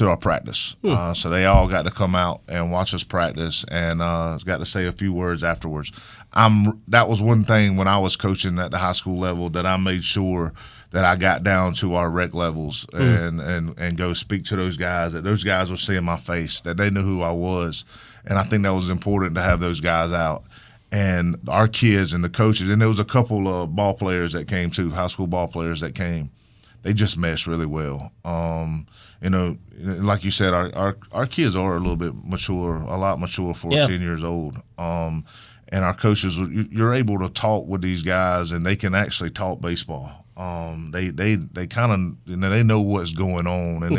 our practice. So they all got to come out and watch us practice and got to say a few words afterwards. That was one thing when I was coaching at the high school level that I made sure that I got down to our rec levels and go speak to those guys, that those guys were seeing my face, that they knew who I was. And I think that was important to have those guys out. And our kids and the coaches, and there was a couple of ball players that came too, high school ball players that came. They just meshed really well. Like you said, our kids are a little bit mature, a lot mature for 10 years old. And our coaches, you're able to talk with these guys, and they can actually talk baseball. They kind of they know what's going on, and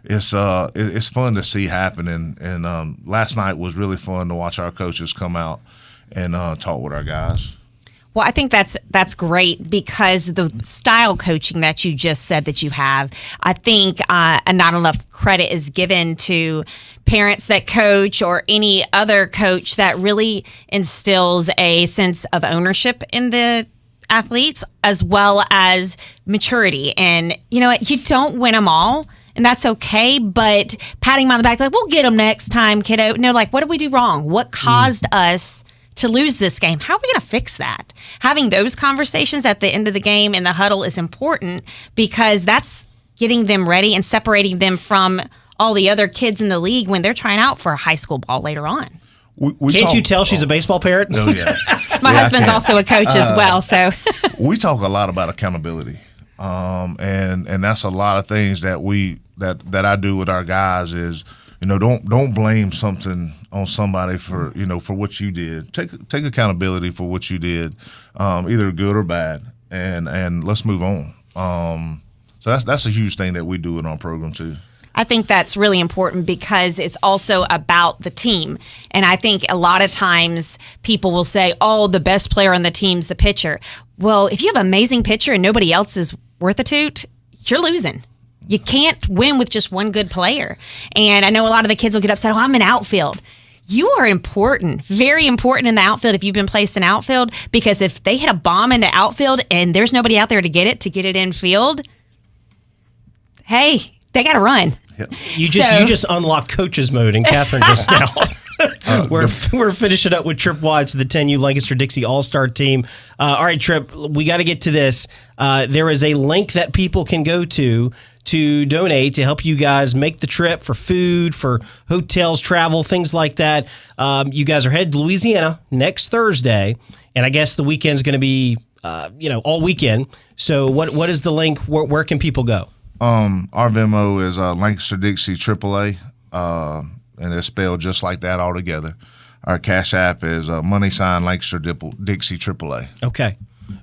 it's fun to see happening. And last night was really fun to watch our coaches come out and talk with our guys. Well, I think that's great because the style coaching that you just said that you have, I think not enough credit is given to parents that coach or any other coach that really instills a sense of ownership in the athletes as well as maturity. And you know what? You don't win them all. And that's okay, but patting them on the back, like, we'll get them next time, kiddo. No, like, what did we do wrong? What caused us to lose this game? How are we going to fix that? Having those conversations at the end of the game in the huddle is important because that's getting them ready and separating them from all the other kids in the league when they're trying out for high school ball later on. Can't you tell she's a baseball parent? Oh, yeah. My husband's also a coach as well, so. We talk a lot about accountability. And that's a lot of things that I do with our guys is, don't blame something on somebody for what you did. Take accountability for what you did, either good or bad, and let's move on. So that's a huge thing that we do in our program too. I think that's really important because it's also about the team. And I think a lot of times people will say, oh, the best player on the team's the pitcher. Well, if you have an amazing pitcher and nobody else is worth a toot, you're losing. You can't win with just one good player. And I know a lot of the kids will get upset, oh, I'm in outfield. You are important, very important in the outfield if you've been placed in outfield, because if they hit a bomb into outfield and there's nobody out there to get it in field, hey, they got to run. You just unlocked coaches mode, and Catherine just now. We're finishing up with Trip Watts, the 10U Lancaster-Dixie All-Star team. All right, Trip, we got to get to this. There is a link that people can go to donate to help you guys make the trip for food, for hotels, travel, things like that. You guys are headed to Louisiana next Thursday, and I guess the weekend's going to be, all weekend. So what is the link? Where can people go? Our Venmo is Lancaster Dixie AAA, and it's spelled just like that all together. Our Cash App is Lancaster Dixie AAA. Okay,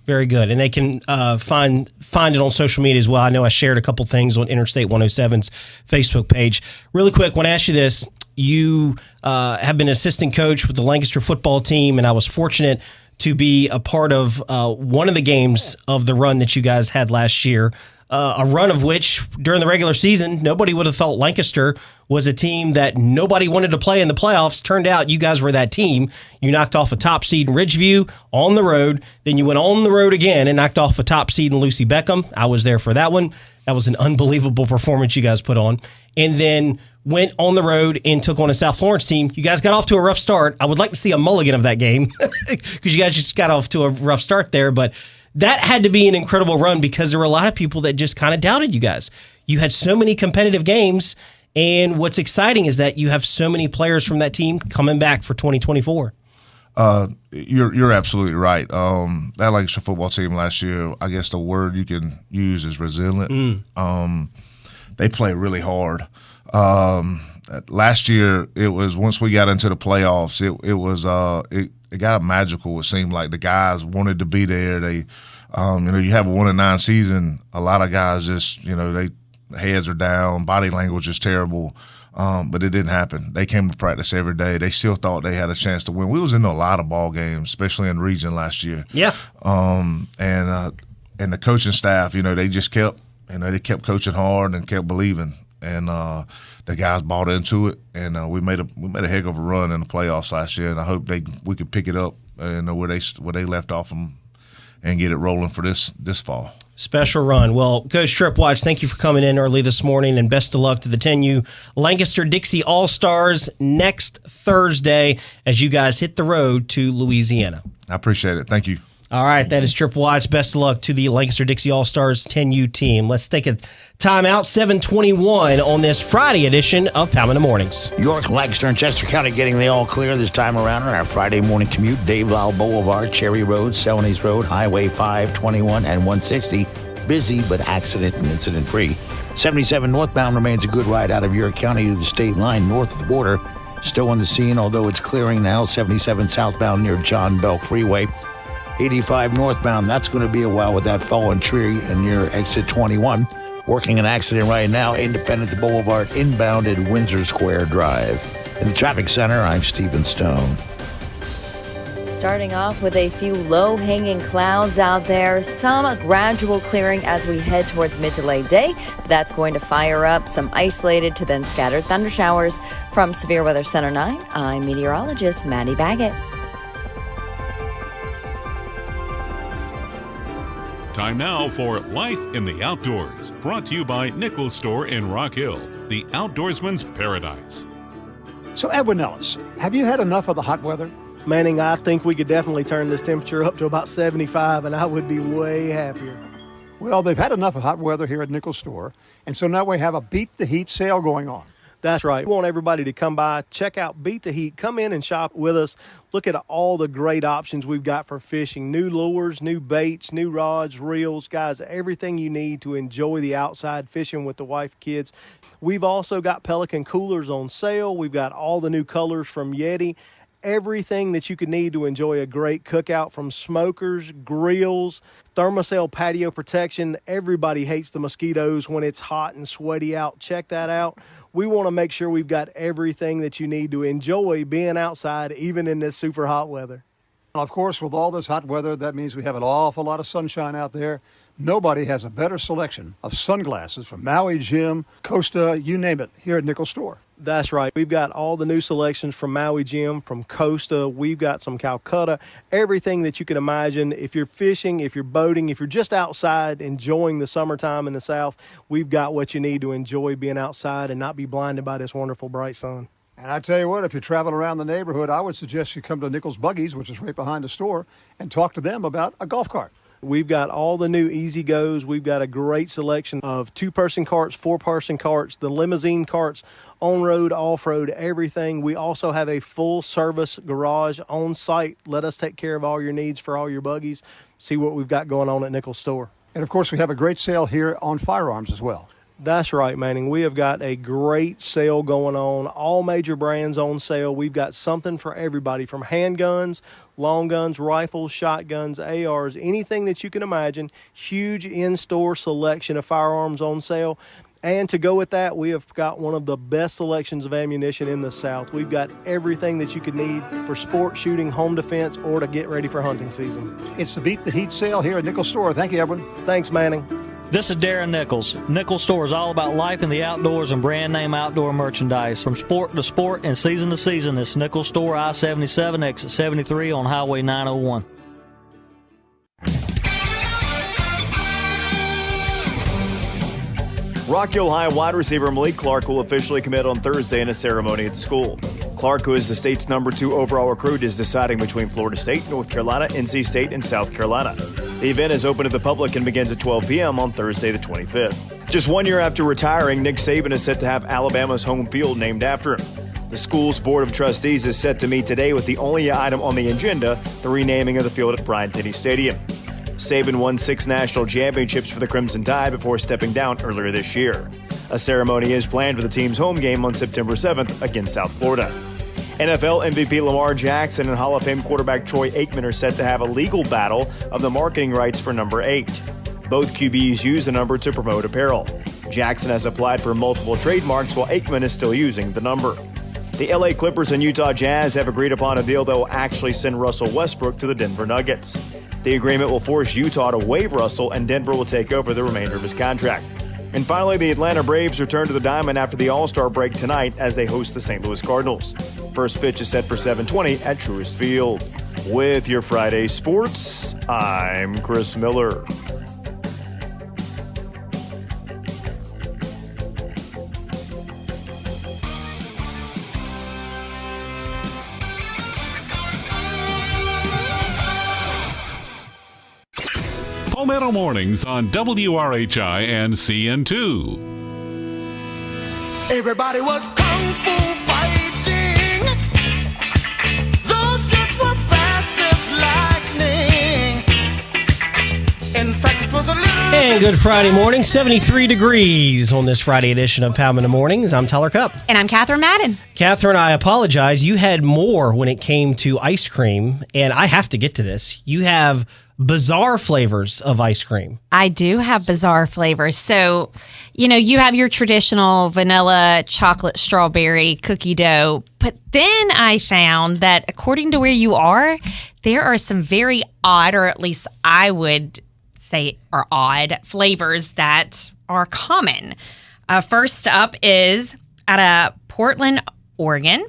very good. And they can find it on social media as well. I know I shared a couple things on Interstate 107's Facebook page. Really quick, want to ask you this. You have been an assistant coach with the Lancaster football team, and I was fortunate to be a part of one of the games of the run that you guys had last year. A run of which, during the regular season, nobody would have thought Lancaster was a team that nobody wanted to play in the playoffs. Turned out you guys were that team. You knocked off a top seed in Ridgeview on the road. Then you went on the road again and knocked off a top seed in Lucy Beckham. I was there for that one. That was an unbelievable performance you guys put on. And then went on the road and took on a South Florence team. You guys got off to a rough start. I would like to see a mulligan of that game because you guys just got off to a rough start there. But that had to be an incredible run because there were a lot of people that just kind of doubted you guys. You had so many competitive games, and what's exciting is that you have so many players from that team coming back for 2024. You're absolutely right. That Lancaster football team last year, I guess the word you can use is resilient. They play really hard. Last year, it was once we got into the playoffs, it got magical. It seemed like the guys wanted to be there. They, you have a 1-9 season. A lot of guys just, they heads are down, body language is terrible. But it didn't happen. They came to practice every day. They still thought they had a chance to win. We was in a lot of ball games, especially in region last year. Yeah. And the coaching staff, they just kept, they kept coaching hard and kept believing. And the guys bought into it, and we made a heck of a run in the playoffs last year. And I hope we could pick it up where they left off and get it rolling for this fall. Special run. Well, Coach Trip Watts, thank you for coming in early this morning, and best of luck to the 10U Lancaster-Dixie All-Stars next Thursday as you guys hit the road to Louisiana. I appreciate it. Thank you. All right, that is Trip Watts. Best of luck to the Lancaster-Dixie All-Stars 10U team. Let's take a timeout, 7:21 on this Friday edition of Palmetto Mornings. York, Lancaster, and Chester County getting the all clear this time around on our Friday morning commute. Dave Lyle Boulevard, Cherry Road, Celanese Road, Highway 521 and 160. Busy, but accident and incident free. 77 northbound remains a good ride out of York County to the state line north of the border. Still on the scene, although it's clearing now. 77 southbound near John Bell Freeway. 85 northbound, that's going to be a while with that fallen tree near exit 21. Working an accident right now, Independence Boulevard inbound at Windsor Square Drive. In the traffic center, I'm Stephen Stone. Starting off with a few low-hanging clouds out there, some gradual clearing as we head towards mid to late day. That's going to fire up some isolated to then scattered thunder showers. From Severe Weather Center 9, I'm meteorologist Maddie Baggett. Time now for Life in the Outdoors, brought to you by Nichols Store in Rock Hill, the outdoorsman's paradise. So, Edwin Ellis, have you had enough of the hot weather? Manning, I think we could definitely turn this temperature up to about 75, and I would be way happier. Well, they've had enough of hot weather here at Nichols Store, and so now we have a Beat the Heat sale going on. That's right. We want everybody to come by, check out Beat the Heat, come in and shop with us. Look at all the great options we've got for fishing. New lures, new baits, new rods, reels. Guys, everything you need to enjoy the outside fishing with the wife, kids. We've also got Pelican coolers on sale. We've got all the new colors from Yeti. Everything that you could need to enjoy a great cookout, from smokers, grills, thermocell patio protection. Everybody hates the mosquitoes when it's hot and sweaty out. Check that out. We want to make sure we've got everything that you need to enjoy being outside, even in this super hot weather. Of course, with all this hot weather, that means we have an awful lot of sunshine out there. Nobody has a better selection of sunglasses from Maui Jim, Costa, you name it, here at Nichols Store. That's right. We've got all the new selections from Maui Jim, from Costa. We've got some Calcutta, everything that you can imagine. If you're fishing, if you're boating, if you're just outside enjoying the summertime in the South, we've got what you need to enjoy being outside and not be blinded by this wonderful bright sun. And I tell you what, if you're traveling around the neighborhood, I would suggest you come to Nichols Buggies, which is right behind the store, and talk to them about a golf cart. We've got all the new Easy Goes. We've got a great selection of 2-person carts, 4-person carts, the limousine carts, on-road, off-road, everything. We also have a full-service garage on site. Let us take care of all your needs for all your buggies. See what we've got going on at Nichols Store. And, of course, we have a great sale here on firearms as well. That's right, Manning. We have got a great sale going on. All major brands on sale. We've got something for everybody, from handguns, long guns, rifles, shotguns, ARs, anything that you can imagine. Huge in-store selection of firearms on sale. And to go with that, we have got one of the best selections of ammunition in the South. We've got everything that you could need for sport shooting, home defense, or to get ready for hunting season. It's the Beat the Heat sale here at Nichols Store. Thank you, Edwin. Thanks, Manning. This is Darren Nichols. Nichols Store is all about life in the outdoors and brand name outdoor merchandise. From sport to sport and season to season, it's Nichols Store, I-77, exit 73 on Highway 901. Rock Hill High wide receiver Malik Clark will officially commit on Thursday in a ceremony at the school. Clark, who is the state's #2 overall recruit, is deciding between Florida State, North Carolina, NC State, and South Carolina. The event is open to the public and begins at 12 p.m. on Thursday the 25th. Just 1 year after retiring, Nick Saban is set to have Alabama's home field named after him. The school's Board of Trustees is set to meet today with the only item on the agenda, the renaming of the field at Bryant-Denny Stadium. Saban won 6 national championships for the Crimson Tide before stepping down earlier this year. A ceremony is planned for the team's home game on September 7th against South Florida. NFL MVP Lamar Jackson and Hall of Fame quarterback Troy Aikman are set to have a legal battle of the marketing rights for number 8. Both QBs use the number to promote apparel. Jackson has applied for multiple trademarks while Aikman is still using the number. The LA Clippers and Utah Jazz have agreed upon a deal that will actually send Russell Westbrook to the Denver Nuggets. The agreement will force Utah to waive Russell, and Denver will take over the remainder of his contract. And finally, the Atlanta Braves return to the diamond after the All-Star break tonight as they host the St. Louis Cardinals. First pitch is set for 7:20 at Truist Field. With your Friday sports, I'm Chris Miller. Palmetto Mornings on WRHI and CN2. Everybody was kung fu fighting. Those kids were fast as lightning. In fact, it was a little... And good Friday morning, 73 degrees on this Friday edition of Palmetto Mornings. I'm Tyler Cupp. And I'm Catherine Madden. Catherine, I apologize. You had more when it came to ice cream, and I have to get to this. You have bizarre flavors of ice cream. I do have bizarre flavors. So, you have your traditional vanilla, chocolate, strawberry, cookie dough. But then I found that according to where you are, there are some very odd, or at least I would say are odd, flavors that are common. First up is out of Portland, Oregon,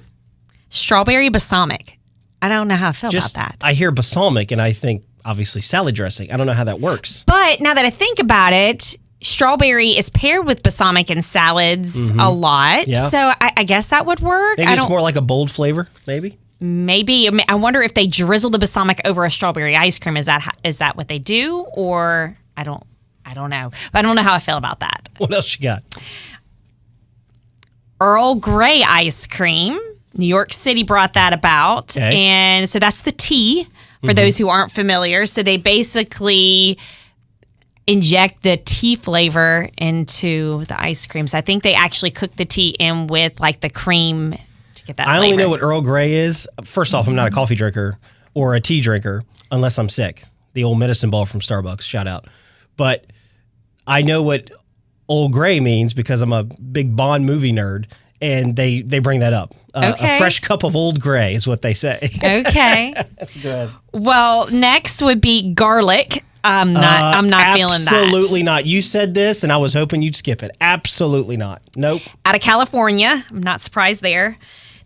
strawberry balsamic. I don't know how I feel about that. I hear balsamic and I think, obviously, salad dressing. I don't know how that works. But now that I think about it, strawberry is paired with balsamic in salads a lot. Yeah. So I guess that would work. Maybe it's more like a bold flavor, maybe? Maybe. I wonder if they drizzle the balsamic over a strawberry ice cream. Is that what they do? Or I don't know. But I don't know how I feel about that. What else you got? Earl Grey ice cream. New York City brought that about. Okay. And so that's the tea. For those who aren't familiar. So they basically inject the tea flavor into the ice cream. So I think they actually cook the tea in with like the cream to get that flavor. I only know what Earl Grey is. First off, I'm not a coffee drinker or a tea drinker unless I'm sick. The old medicine ball from Starbucks, shout out. But I know what Earl Grey means because I'm a big Bond movie nerd. and they bring that up. Okay. A fresh cup of Old Grey is what they say. Okay. That's good. Well, next would be garlic. I'm not feeling that. Absolutely not. You said this, and I was hoping you'd skip it. Absolutely not. Nope. Out of California, I'm not surprised there.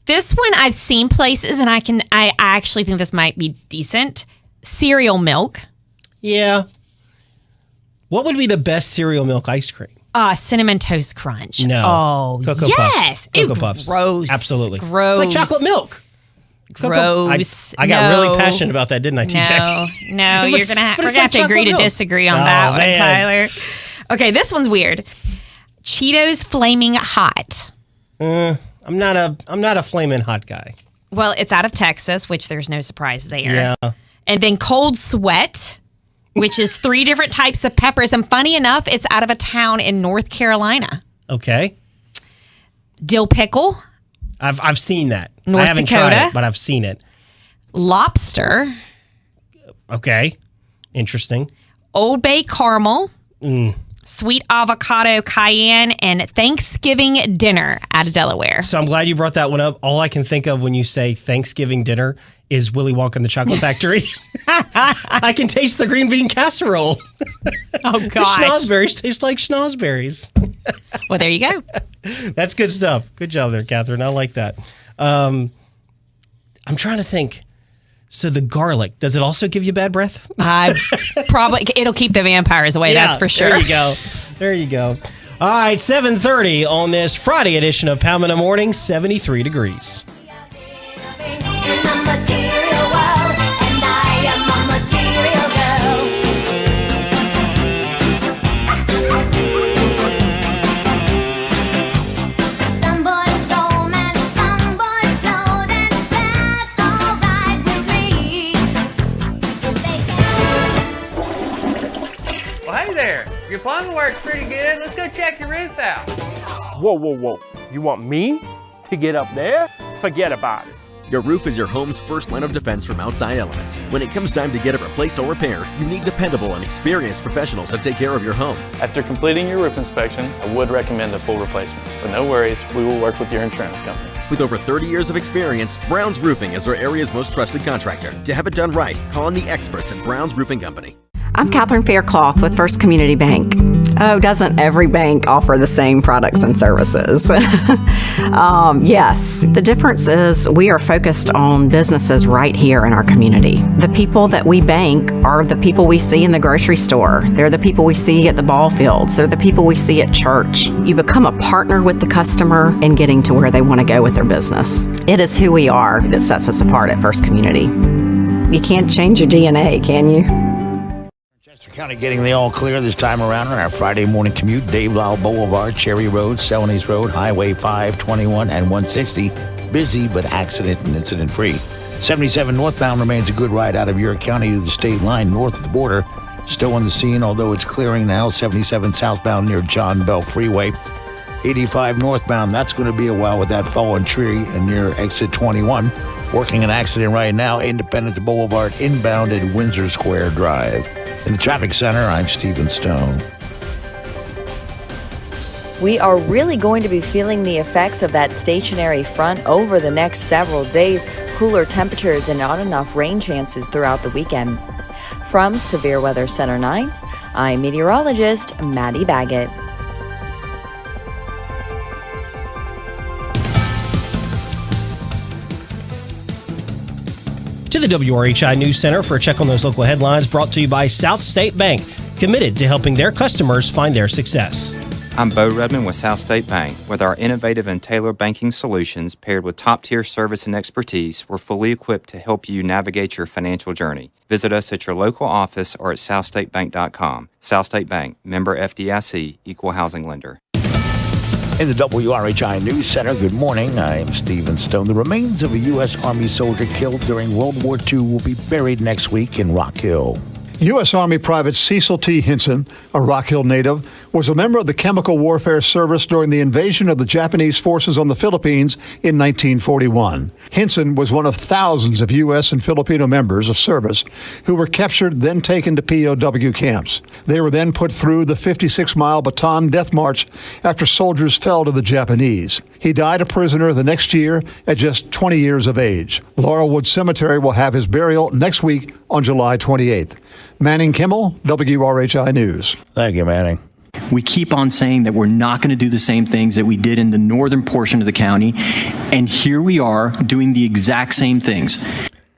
This one I've seen places, and I actually think this might be decent. Cereal milk. Yeah. What would be the best cereal milk ice cream? Cinnamon Toast Crunch. No. Oh, Cocoa yes. Puffs. Cocoa Puffs. Gross. Absolutely. Gross. It's like chocolate milk. Gross. I got really passionate about that, didn't I, TJ? No, But we're it's gonna like have to agree chocolate to milk. disagree on Oh, that one, man. Tyler. Okay, this one's weird. Cheetos Flaming Hot. I'm not a flaming hot guy. Well, it's out of Texas, which there's no surprise there. Yeah. And then Cold Sweat, which is 3 different types of peppers. And funny enough, it's out of a town in North Carolina. Okay. Dill Pickle. I've seen that. North I haven't Dakota. tried it, but I've seen it. Lobster. Okay. Interesting. Old Bay Caramel. Sweet Avocado Cayenne. And Thanksgiving Dinner out of Delaware. So I'm glad you brought that one up. All I can think of when you say Thanksgiving dinner is Willy Wonka and the Chocolate Factory. I can taste the green bean casserole. Oh, The gosh. schnozberries taste like schnozberries. Well, there you go. That's good stuff. Good job there, Catherine. I like that. I'm trying to think. So the garlic, does it also give you bad breath? Probably. It'll keep the vampires away, that's for sure. There you go. There you go. All right, 7:30 on this Friday edition of Palmetto Mornings, 73 degrees. Well, hey there. Your plumbing works pretty good. Let's go check your roof out. Whoa, whoa, whoa. You want me to get up there? Forget about it. Your roof is your home's first line of defense from outside elements. When it comes time to get it replaced or repaired, you need dependable and experienced professionals to take care of your home. After completing your roof inspection, I would recommend a full replacement. But no worries, we will work with your insurance company. With over 30 years of experience, Brown's Roofing is our area's most trusted contractor. To have it done right, call on the experts at Brown's Roofing Company. I'm Catherine Faircloth with First Community Bank. Oh, doesn't every bank offer the same products and services? Yes. The difference is we are focused on businesses right here in our community. The people that we bank are the people we see in the grocery store. They're the people we see at the ball fields. They're the people we see at church. You become a partner with the customer in getting to where they want to go with their business. It is who we are that sets us apart at First Community. You can't change your DNA, can you? County getting the all clear this time around on our Friday morning commute. Dave Lyle Boulevard, Cherry Road, Celanese Road, Highway 521 and 160. Busy but accident and incident free. 77 northbound remains a good ride out of York County to the state line north of the border. Still on the scene, although it's clearing now. 77 southbound near John Bell Freeway. 85 northbound, that's going to be a while with that fallen tree near exit 21. Working an accident right now, Independence Boulevard inbound at Windsor Square Drive. In the traffic center, I'm Stephen Stone. We are really going to be feeling the effects of that stationary front over the next several days. Cooler temperatures and not enough rain chances throughout the weekend. From Severe Weather Center 9, I'm meteorologist Maddie Baggett. To the WRHI News Center for a check on those local headlines, brought to you by South State Bank, committed to helping their customers find their success. I'm Bo Redman with South State Bank. With our innovative and tailored banking solutions paired with top-tier service and expertise, we're fully equipped to help you navigate your financial journey. Visit us at your local office or at southstatebank.com. South State Bank, member FDIC, equal housing lender. In the WRHI News Center, good morning. I'm Stephen Stone. The remains of a U.S. Army soldier killed during World War II will be buried next week in Rock Hill. U.S. Army Private Cecil T. Hinson, a Rock Hill native, was a member of the Chemical Warfare Service during the invasion of the Japanese forces on the Philippines in 1941. Hinson was one of thousands of U.S. and Filipino members of service who were captured, then taken to POW camps. They were then put through the 56-mile Bataan Death March after soldiers fell to the Japanese. He died a prisoner the next year at just 20 years of age. Laurelwood Cemetery will have his burial next week on July 28th. Manning Kimmel, WRHI News. Thank you, Manning. We keep on saying that we're not going to do the same things that we did in the northern portion of the county, and here we are doing the exact same things.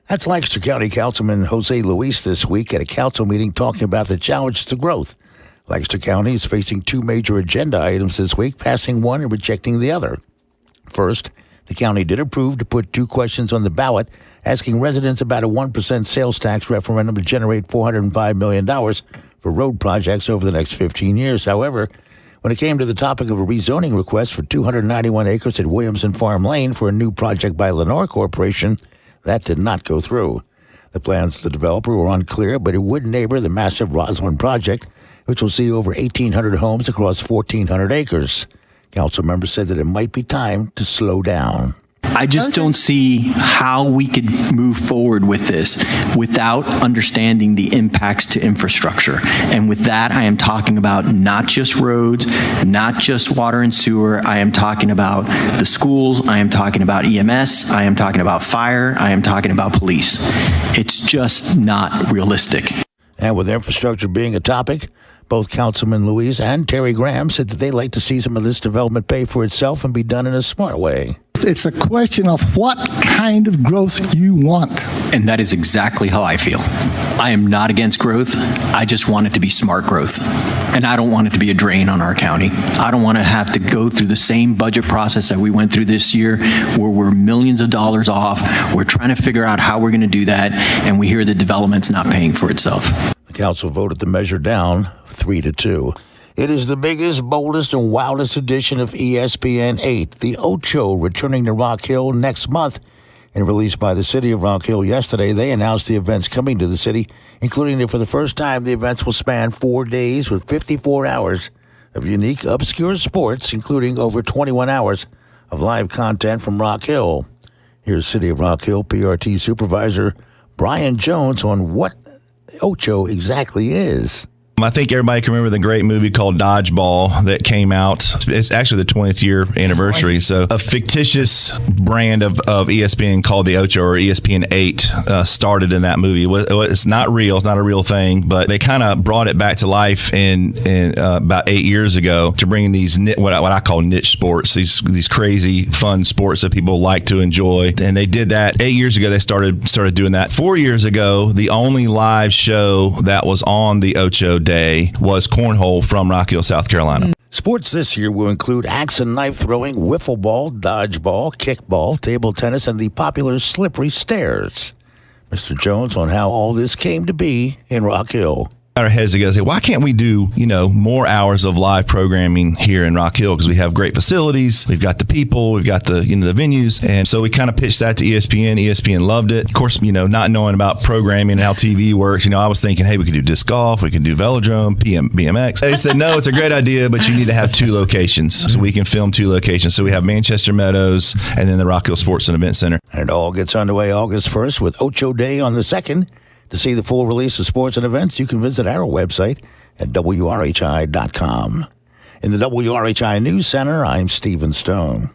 That's Lancaster County Councilman Jose Luis this week at a council meeting talking about the challenge to growth. Lancaster County is facing two major agenda items this week, passing one and rejecting the other. First, the county did approve to put two questions on the ballot, asking residents about a 1% sales tax referendum to generate $405 million for road projects over the next 15 years. However, when it came to the topic of a rezoning request for 291 acres at Williamson Farm Lane for a new project by Lenore Corporation, that did not go through. The plans of the developer were unclear, but it would neighbor the massive Roslyn project, which will see over 1,800 homes across 1,400 acres. Council members said that it might be time to slow down. I just don't see how we could move forward with this without understanding the impacts to infrastructure. And with that, I am talking about not just roads, not just water and sewer. I am talking about the schools. I am talking about EMS. I am talking about fire. I am talking about police. It's just not realistic. And with infrastructure being a topic, both Councilman Luis and Terry Graham said that they'd like to see some of this development pay for itself and be done in a smart way. It's a question of what kind of growth you want. And that is exactly how I feel. I am not against growth. I just want it to be smart growth. And I don't want it to be a drain on our county. I don't want to have to go through the same budget process that we went through this year where we're millions of dollars off. We're trying to figure out how we're going to do that. And we hear the development's not paying for itself. The council voted the measure down 3-2. It is the biggest, boldest, and wildest edition of ESPN 8, the Ocho, returning to Rock Hill next month. And released by the city of Rock Hill yesterday, they announced the events coming to the city, including that for the first time, the events will span 4 days with 54 hours of unique, obscure sports, including over 21 hours of live content from Rock Hill. Here's City of Rock Hill PRT Supervisor Brian Jones on what Ocho exactly is. I think everybody can remember the great movie called Dodgeball that came out. It's actually the 20th year anniversary. So a fictitious brand of ESPN called the Ocho, or ESPN 8, started in that movie. It's not real. It's not a real thing, but they kind of brought it back to life in about 8 years ago to bring these what I call niche sports, these crazy fun sports that people like to enjoy. And they did that 8 years ago. They started doing that. 4 years ago, the only live show that was on the Ocho Day was cornhole from Rock Hill, South Carolina. Sports this year will include axe and knife throwing, wiffle ball, dodgeball, kickball, table tennis, and the popular slippery stairs. Mr. Jones on how all this came to be in Rock Hill. Our heads together, say, why can't we do more hours of live programming here in Rock Hill? Because we have great facilities, we've got the people, we've got the the venues, and so we kind of pitched that to ESPN. ESPN loved it. Of course, not knowing about programming and how TV works, I was thinking, hey, we could do disc golf, we can do velodrome, BMX. They said, no, it's a great idea, but you need to have 2 locations, so we can film 2 locations. So we have Manchester Meadows and then the Rock Hill Sports and Event Center. And it all gets underway August 1st with Ocho Day on the 2nd. To see the full release of sports and events, you can visit our website at WRHI.com. In the WRHI News Center, I'm Stephen Stone.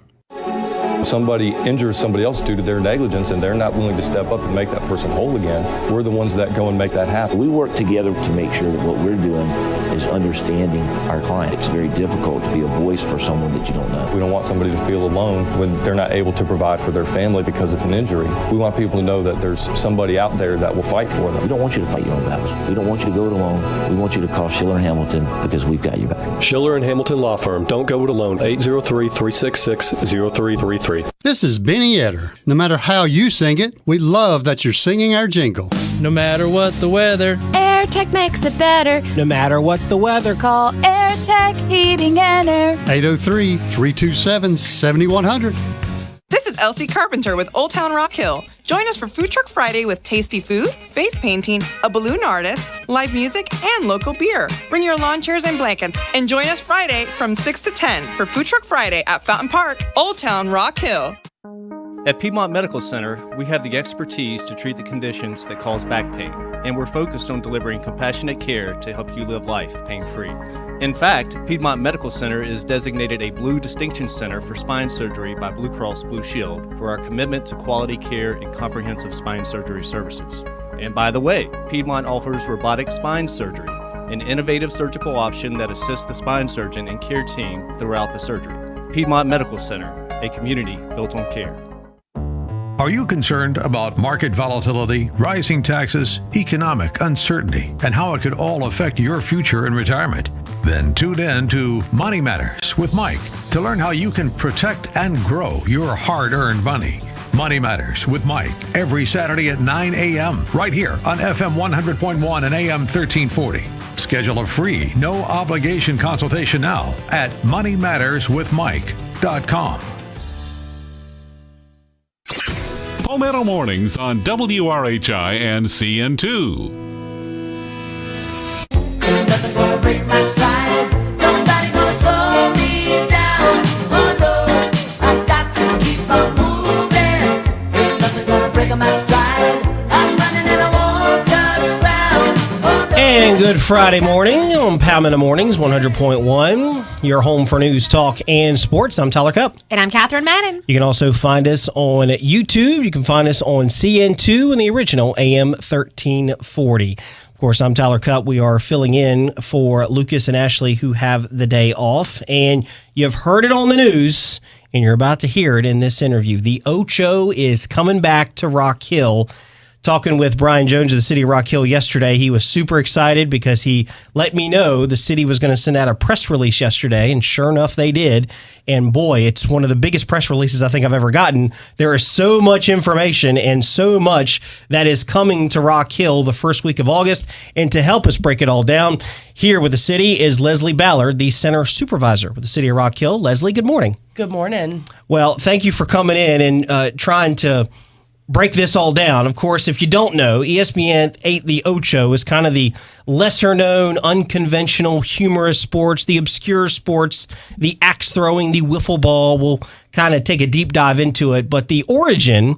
Somebody injures somebody else due to their negligence and they're not willing to step up and make that person whole again, we're the ones that go and make that happen. We work together to make sure that what we're doing is understanding our client. It's very difficult to be a voice for someone that you don't know. We don't want somebody to feel alone when they're not able to provide for their family because of an injury. We want people to know that there's somebody out there that will fight for them. We don't want you to fight your own battles. We don't want you to go it alone. We want you to call Schiller & Hamilton because we've got you back. Schiller & Hamilton Law Firm. Don't go it alone. 803-366-0333. This is Benny Etter. No matter how you sing it, we love that you're singing our jingle. No matter what the weather, AirTech makes it better. No matter what the weather, call AirTech Heating and Air. 803-327-7100. This is Elsie Carpenter with Old Town Rock Hill. Join us for Food Truck Friday with tasty food, face painting, a balloon artist, live music, and local beer. Bring your lawn chairs and blankets and join us Friday from 6 to 10 for Food Truck Friday at Fountain Park, Old Town Rock Hill. At Piedmont Medical Center, we have the expertise to treat the conditions that cause back pain, and we're focused on delivering compassionate care to help you live life pain-free. In fact, Piedmont Medical Center is designated a Blue Distinction Center for Spine Surgery by Blue Cross Blue Shield for our commitment to quality care and comprehensive spine surgery services. And by the way, Piedmont offers robotic spine surgery, an innovative surgical option that assists the spine surgeon and care team throughout the surgery. Piedmont Medical Center, a community built on care. Are you concerned about market volatility, rising taxes, economic uncertainty, and how it could all affect your future in retirement? Then tune in to Money Matters with Mike to learn how you can protect and grow your hard-earned money. Money Matters with Mike every Saturday at 9 a.m. right here on FM 100.1 and AM 1340. Schedule a free, no-obligation consultation now at moneymatterswithmike.com. Palmetto Mornings on WRHI and CN2. Nothing gonna break my stride. Nobody gonna slow me down. Oh no, I got to keep on moving. Ain't nothing gonna break my stride. I'm running and I won't touch ground. Oh no. And good Friday morning on Palmetto Mornings 100.1, your home for news, talk, and sports. I'm Tyler Cupp. And I'm Catherine Madden. You can also find us on YouTube. You can find us on CN2 and the original AM 1340. Of course, I'm Tyler Cupp. We are filling in for Lucas and Ashley, who have the day off. And you've heard it on the news, and you're about to hear it in this interview. The Ocho is coming back to Rock Hill. Talking with Brian Jones of the city of Rock Hill yesterday, he was super excited because he let me know the city was going to send out a press release yesterday, and sure enough, they did. And boy, it's one of the biggest press releases I think I've ever gotten. There is so much information and so much that is coming to Rock Hill the first week of August. And to help us break it all down, here with the city is Leslie Ballard, the center supervisor with the city of Rock Hill. Leslie, good morning. Good morning. Well, thank you for coming in and trying to break this all down. Of course, if you don't know, ESPN 8 The Ocho is kind of the lesser-known, unconventional, humorous sports, the obscure sports, the axe throwing, the wiffle ball. We'll kind of take a deep dive into it. But the origin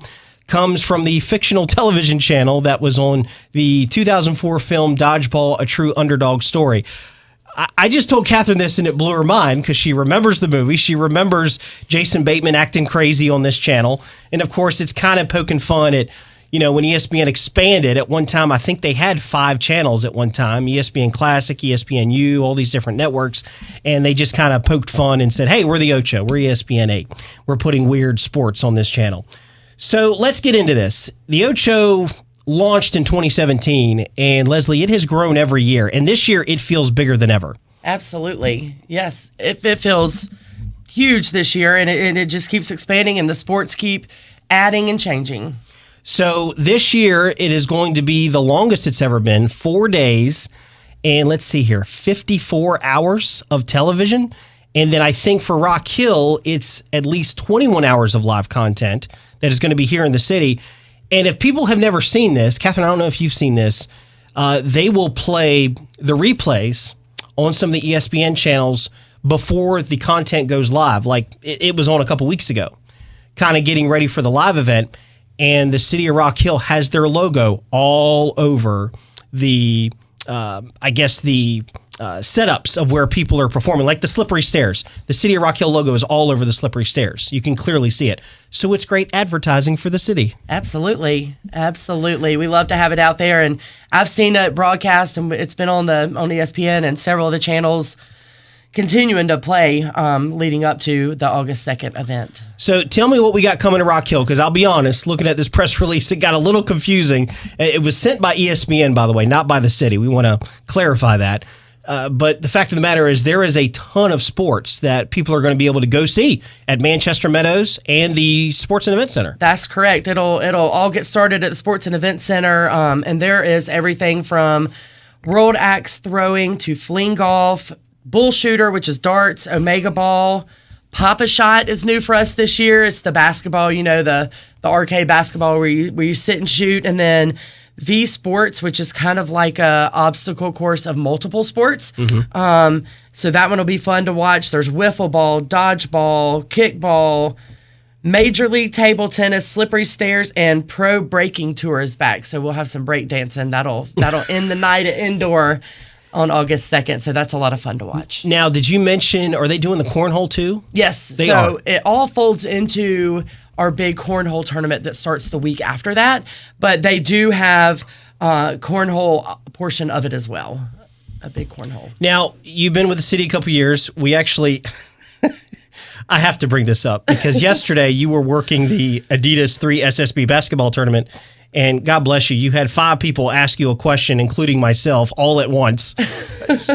comes from the fictional television channel that was on the 2004 film Dodgeball, A True Underdog Story. I just told Catherine this and it blew her mind because she remembers the movie. She remembers Jason Bateman acting crazy on this channel. And of course, it's kind of poking fun at, you know, when ESPN expanded at one time, I think they had 5 channels at one time, ESPN Classic, ESPNU, all these different networks. And they just kind of poked fun and said, hey, we're the Ocho, we're ESPN 8. We're putting weird sports on this channel. So let's get into this. The Ocho launched in 2017, and Leslie, it has grown every year, and this year it feels bigger than ever. Absolutely. Yes. It feels huge this year, and it just keeps expanding, and the sports keep adding and changing. So this year it is going to be the longest it's ever been, 4 days, and let's see here, 54 hours of television, and then I think for Rock Hill, it's at least 21 hours of live content that is going to be here in the city. And if people have never seen this, Catherine, I don't know if you've seen this, they will play the replays on some of the ESPN channels before the content goes live. Like it was on a couple weeks ago, kind of getting ready for the live event. And the city of Rock Hill has their logo all over the, setups of where people are performing, like the slippery stairs. The City of Rock Hill logo is all over the slippery stairs. You can clearly see it. So it's great advertising for the city. Absolutely. Absolutely. We love to have it out there. And I've seen it broadcast, and it's been on ESPN and several of the channels continuing to play leading up to the August 2nd event. So tell me what we got coming to Rock Hill, because I'll be honest, looking at this press release, it got a little confusing. It was sent by ESPN, by the way, not by the city. We want to clarify that. But the fact of the matter is there is a ton of sports that people are going to be able to go see at Manchester Meadows and the Sports and Event Center. That's correct. It'll all get started at the Sports and Event Center, and there is everything from world axe throwing to fling golf, bull shooter, which is darts, omega ball, Pop-A-Shot is new for us this year. It's the basketball, the arcade basketball where you sit and shoot, and then V Sports, which is kind of like a obstacle course of multiple sports. So that one will be fun to watch. There's wiffle ball, dodgeball, kickball, Major League Table Tennis, Slippery Stairs, and Pro Breaking Tour is back. So we'll have some break dancing. That'll end the night at indoor on August 2nd. So that's a lot of fun to watch. Now, did you mention, are they doing the cornhole too? Yes. They are. It all folds into our big cornhole tournament that starts the week after that. But they do have cornhole portion of it as well. A big cornhole. Now, you've been with the city a couple years. We actually... I have to bring this up because yesterday you were working the Adidas 3 SSB basketball tournament, and God bless you, you had 5 people ask you a question, including myself, all at once.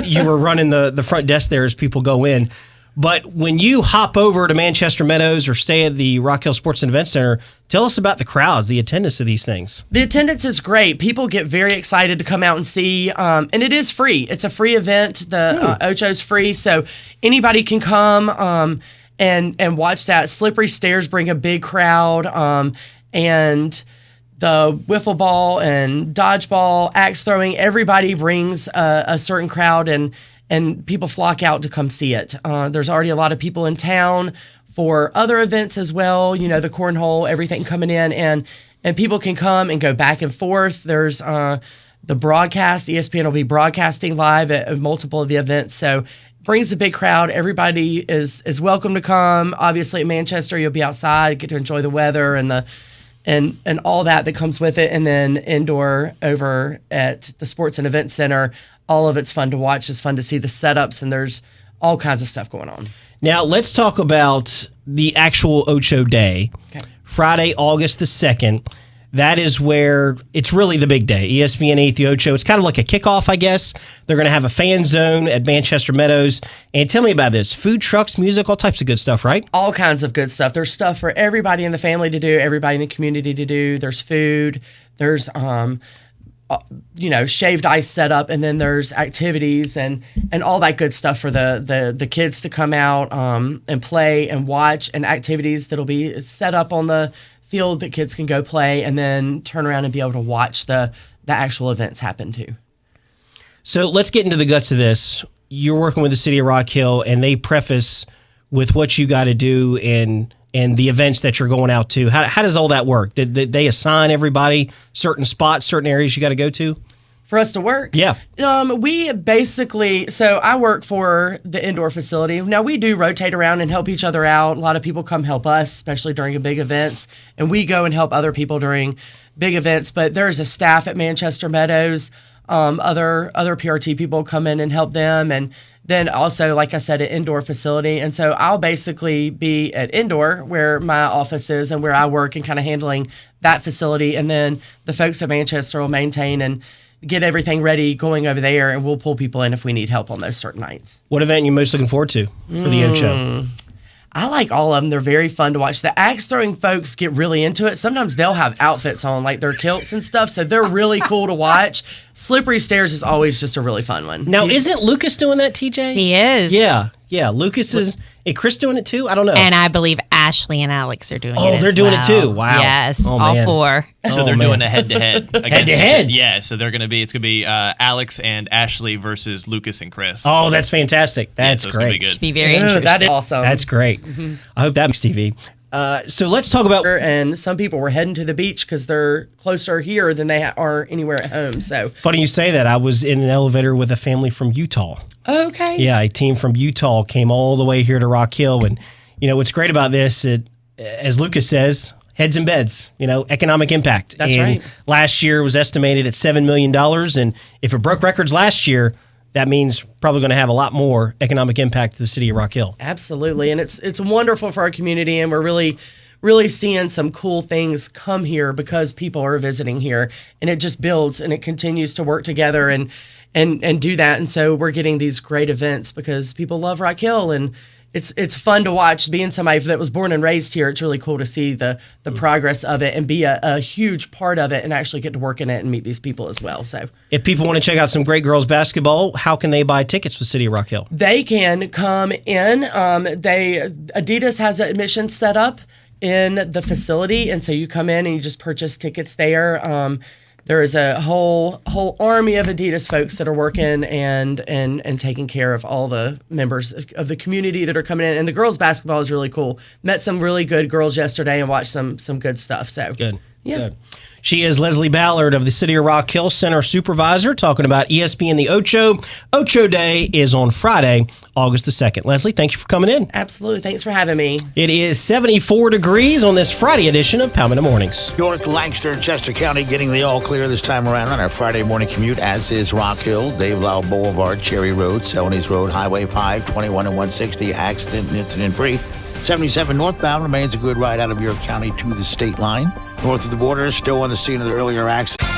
You were running the front desk there as people go in. But when you hop over to Manchester Meadows or stay at the Rock Hill Sports and Event Center, tell us about the crowds, the attendance of these things. The attendance is great. People get very excited to come out and see, and it is free. It's a free event. The Ocho's free, so anybody can come and watch that. Slippery Stairs bring a big crowd, and the wiffle ball and dodgeball, axe throwing, everybody brings a certain crowd, and people flock out to come see it. There's already a lot of people in town for other events as well, the cornhole, everything coming in, and people can come and go back and forth. There's the broadcast. ESPN will be broadcasting live at multiple of the events, so brings a big crowd. Everybody is welcome to come. Obviously, at Manchester, you'll be outside, get to enjoy the weather and all that comes with it. And then indoor over at the Sports and Event Center, all of it's fun to watch. It's fun to see the setups, and there's all kinds of stuff going on. Now, let's talk about the actual Ocho Day. Okay. Friday, August the 2nd. That is where it's really the big day. ESPN 8, the Ocho. It's kind of like a kickoff, I guess. They're going to have a fan zone at Manchester Meadows. And tell me about this. Food trucks, music, all types of good stuff, right? All kinds of good stuff. There's stuff for everybody in the family to do, everybody in the community to do. There's food. There's, shaved ice setup. And then there's activities and all that good stuff for the kids to come out and play and watch, and activities that'll be set up on the field that kids can go play and then turn around and be able to watch the actual events happen too. So let's get into the guts of this. You're working with the city of Rock Hill, and they preface with what you got to do and the events that you're going out to. How does all that work? Did they assign everybody certain spots, certain areas you got to go to? For us to work? Yeah. We basically, so I work for the indoor facility. Now, we do rotate around and help each other out. A lot of people come help us, especially during big events, and we go and help other people during big events. But there's a staff at Manchester Meadows. Other PRT people come in and help them, and then also, like I said, an indoor facility. And so I'll basically be at indoor where my office is and where I work and kind of handling that facility. And then the folks at Manchester will maintain and get everything ready going over there, and we'll pull people in if we need help on those certain nights. What event are you most looking forward to for the Ocho? I like all of them. They're very fun to watch. The axe throwing folks get really into it. Sometimes they'll have outfits on, like their kilts and stuff, so they're really cool to watch. Slippery Stairs is always just a really fun one. Now, isn't Lucas doing that, TJ? He is. Yeah. Lucas is. Is Chris doing it too? I don't know. And I believe Ashley and Alex are doing it. Oh, they're doing it too. Wow. Yes, all 4. So they're doing a head-to-head. Head-to-head? Yeah, so they're going to be, it's going to be Alex and Ashley versus Lucas and Chris. Oh, that's fantastic. That's so great. It's Should be very interesting. That is awesome. That's great. I hope that makes TV. So let's talk about. And some people were heading to the beach because they're closer here than they are anywhere at home. So funny you say that. I was in an elevator with a family from Utah. Okay. Yeah, a team from Utah came all the way here to Rock Hill, and what's great about this, as Lucas says, heads and beds. Economic impact. That's right. Last year was estimated at $7 million, and if it broke records last year, that means probably going to have a lot more economic impact to the city of Rock Hill. Absolutely, and it's wonderful for our community, and we're really seeing some cool things come here because people are visiting here, and it just builds and it continues to work together and do that. And so we're getting these great events because people love Rock Hill, and it's fun to watch. Being somebody that was born and raised here, it's really cool to see the progress of it and be a huge part of it and actually get to work in it and meet these people as well. So if people want to check out some great girls basketball, how can they buy tickets for City of Rock Hill? they can come in. Adidas has admissions set up in the facility, and so you come in and you just purchase tickets there. There is a whole army of Adidas folks that are working and taking care of all the members of the community that are coming in. And the girls basketball is really cool. Met some really good girls yesterday and watched some good stuff. So good. Yeah. Good. She is Leslie Ballard of the City of Rock Hill Center Supervisor, talking about ESPN the Ocho. Ocho Day is on Friday, August the 2nd. Leslie, thank you for coming in. Absolutely. Thanks for having me. It is 74 degrees on this Friday edition of Palmetto Mornings. York, Lancaster, and Chester County getting the all clear this time around on our Friday morning commute, as is Rock Hill, Dave Lyle Boulevard, Cherry Road, Celanese Road, Highway 5, 21 and 160, accident and incident free. 77 northbound remains a good ride out of York County to the state line. North of the border, still on the scene of the earlier accident.